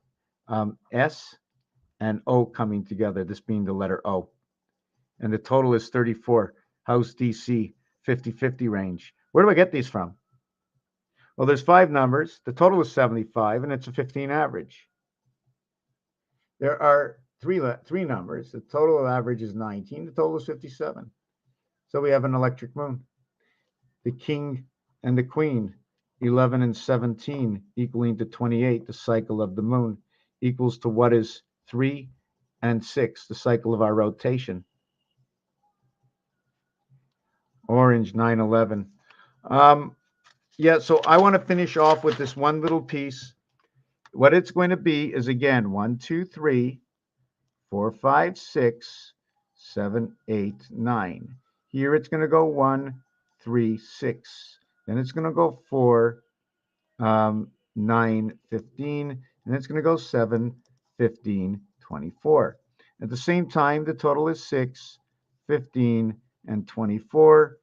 S and O coming together, this being the letter O. And the total is 34. House DC 50-50 range. Where do I get these from? Well, there's 5 numbers. The total is 75, and it's a 15 average. There are 3 numbers. The total average is 19. The total is 57. So we have an electric moon. The king and the queen, 11 and 17, equaling to 28. The cycle of the moon equals to what is 3 and 6, the cycle of our rotation. Orange 911. Yeah, so I want to finish off with this one little piece. What it's going to be is, again, 1, 2, 3, 4, 5, 6, 7, 8, 9. Here it's going to go 1, 3, 6. Then it's going to go 4, 9, 15. And it's going to go 7, 15, 24. At the same time, the total is 6, 15, and 24.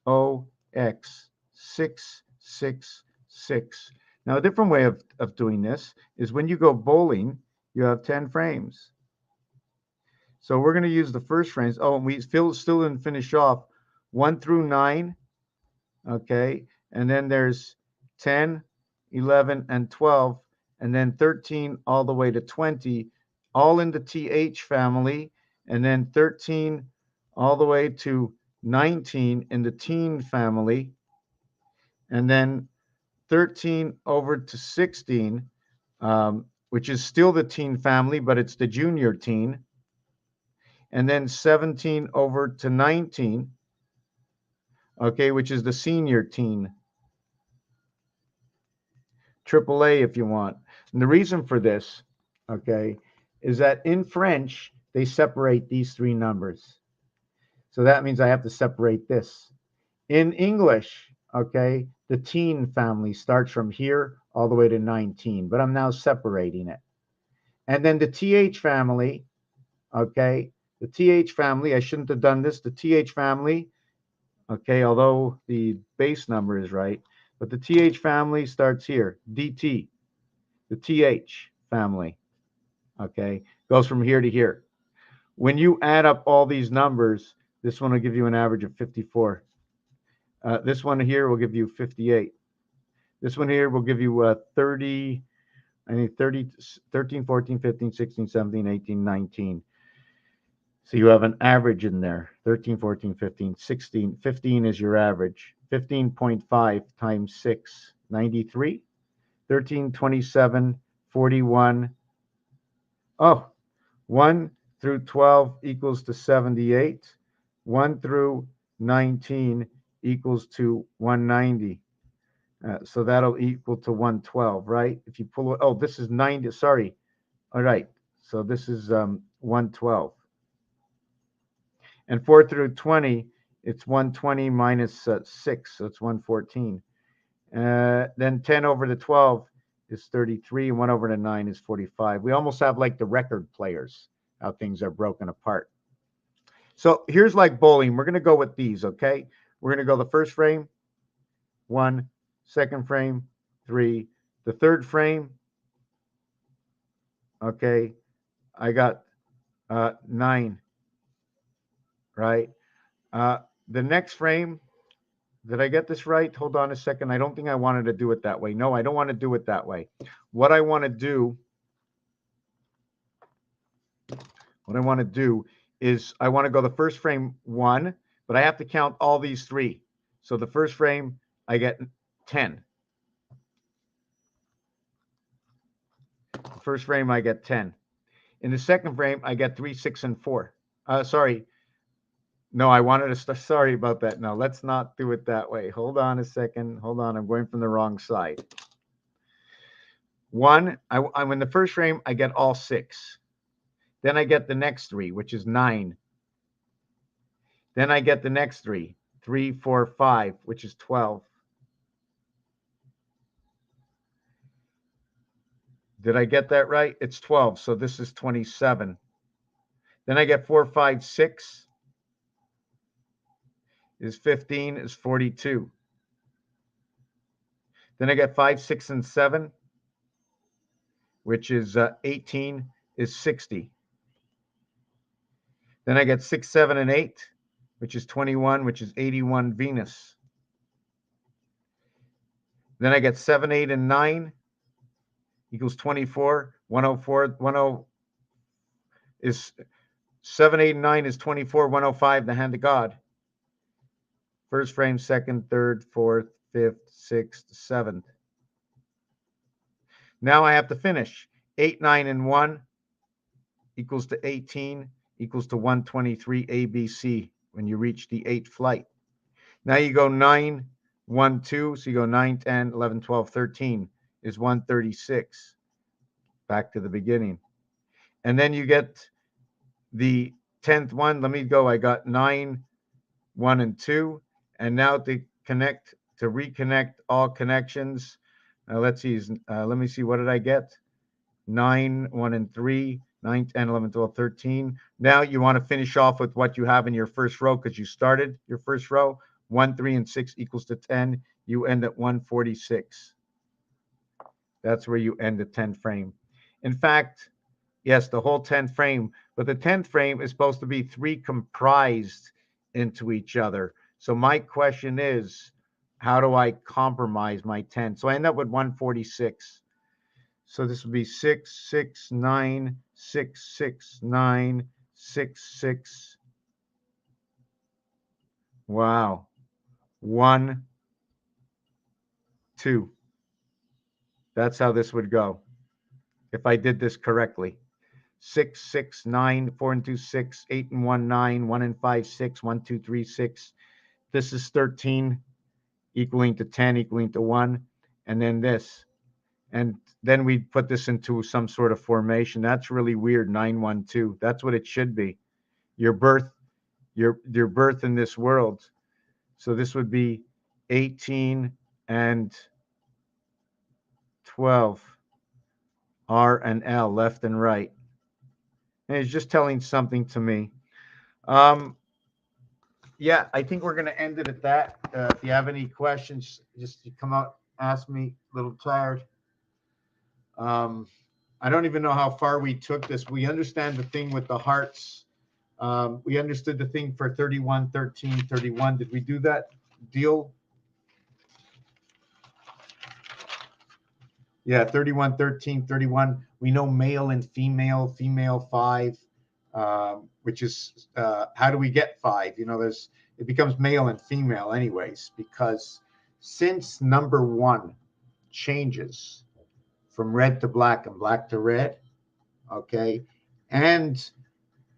FOX 6, 6, 6. Now, a different way of doing this is when you go bowling, you have 10 frames. So we're going to use the first frames. Oh, and we still didn't finish off 1 through 9. Okay. And then there's 10, 11, and 12. And then 13 all the way to 20, all in the TH family. And then 13 all the way to 19 in the teen family. And then 13 over to 16 which is still the teen family, but it's the junior teen. And then 17 over to 19, okay, which is the senior teen. AAA if you want. And the reason for this, okay, is that in French, they separate these three numbers. So that means I have to separate this. In English, okay, the teen family starts from here all the way to 19, but I'm now separating it. And then the TH family, okay, the TH family, I shouldn't have done this. The TH family, okay, although the base number is right, but the TH family starts here, DT, the TH family, okay, goes from here to here. When you add up all these numbers, this one will give you an average of 54. This one here will give you 58. This one here will give you 30, I think 30, 13, 14, 15, 16, 17, 18, 19. So you have an average in there, 13, 14, 15, 16. 15 is your average. 15.5 times 6, 93. 13, 27, 41. Oh, 1 through 12 equals to 78. 1 through 19 equals to 190. So that'll equal to 112, right? If you pull it, oh, this is 90, sorry. All right, so this is 112. And 4 through 20, it's 120 minus 6, so it's 114. Then 10 over the 12 is 33, and 1 over the 9 is 45. We almost have like the record players, how things are broken apart. So here's like bowling. We're going to go with these, okay? We're going to go the first frame, 1, second frame, 3. The third frame, okay, I got 9, right? The next frame, did I get this right? Hold on a second. I don't think I wanted to do it that way. No, I don't want to do it that way. What I want to do is I want to go the first frame 1, but I have to count all these 3. So the first frame, I get 10. The first frame, I get 10. In the second frame, I get 3, 6, and 4. Sorry. No, I wanted to start. Sorry about that. No, let's not do it that way. Hold on a second. Hold on. I'm going from the wrong side. 1, I'm in the first frame, I get all 6. Then I get the next 3, which is 9. Then I get the next 3, 3, 4, 5, which is 12. Did I get that right? It's 12, so this is 27. Then I get 4, 5, 6 is 15, is 42. Then I get 5, 6, and 7, which is 18, is 60. Then I get 6, 7, and 8, which is 21, which is 81 Venus. Then I get 7, 8, and 9 equals 24. 104, 10 is 7, 8, and 9 is 24. 105, the hand of God. First frame, second, third, fourth, fifth, sixth, seventh. Now I have to finish. 8, 9, and 1 equals to 18 equals to 123 ABC when you reach the 8th flight. Now you go 9, 1, 2. So you go 9, 10, 11, 12, 13 is 136. Back to the beginning. And then you get the 10th one. Let me go. I got 9, 1, and 2. And now to reconnect all connections. Let's see. Let me see. What did I get? 9, 1, and 3. 9, 10, 11, 12, 13. Now you want to finish off with what you have in your first row because you started your first row. 1, 3, and 6 equals to 10. You end at 146. That's where you end the 10th frame. In fact, yes, the whole 10th frame, but the 10th frame is supposed to be 3 comprised into each other. So my question is, how do I compromise my 10? So I end up with 146. So this would be 6, 6, 9, 6, 6, 9, 6, 6. Wow. 1, 2. That's how this would go. if I did this correctly. 6, 6, 9, 4 and 2, 6, 8 and 1, 9, 1 and 5, 6, 1, 2, 3, 6. This is 13 equaling to 10 equaling to 1. And then this. And then we put this into some sort of formation. That's really weird. 9, 1, 2. That's what it should be. Your birth in this world. So this would be 18 and 12. R and L, left and right. And it's just telling something to me. Yeah, I think we're going to end it at that. If you have any questions, just come out, ask me. A little tired. I don't even know how far we took this. We understand the thing with the hearts. We understood the thing for 31, 13, 31. Did we do that deal? Yeah, 31, 13, 31. We know male and female, female 5, which is how do we get 5? It becomes male and female anyways, because since number 1 changes from red to black and black to red, okay, and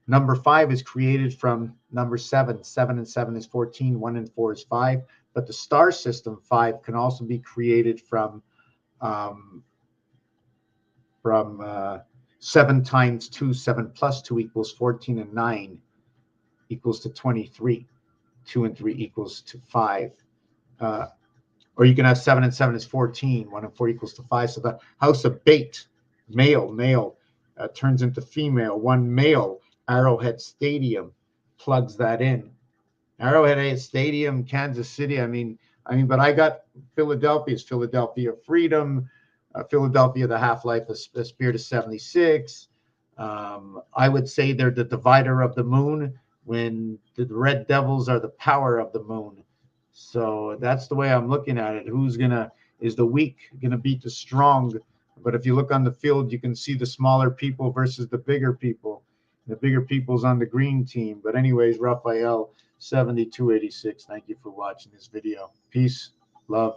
number 5 is created from number 7. 7 and 7 is 14, 1 and 4 is 5, but the star system 5 can also be created from 7 times 2, 7 plus 2 equals 14, and 9 equals to 23. 2 and 3 equals to 5. Or you can have 7 and 7 is 14. 1 and 4 equals to 5. So the house of bait, male, turns into female. 1 male, Arrowhead Stadium, plugs that in. Arrowhead Stadium, Kansas City. I mean, but I got Philadelphia's Philadelphia Freedom, Philadelphia, the half-life of the Spirit of 76. I would say they're the divider of the moon, when the Red Devils are the power of the moon. So that's the way I'm looking at it. Is the weak gonna beat the strong? But if you look on the field, you can see the smaller people versus the bigger people. The bigger people's on the green team. But anyways, Raphael 7286. Thank you for watching this video. Peace, love.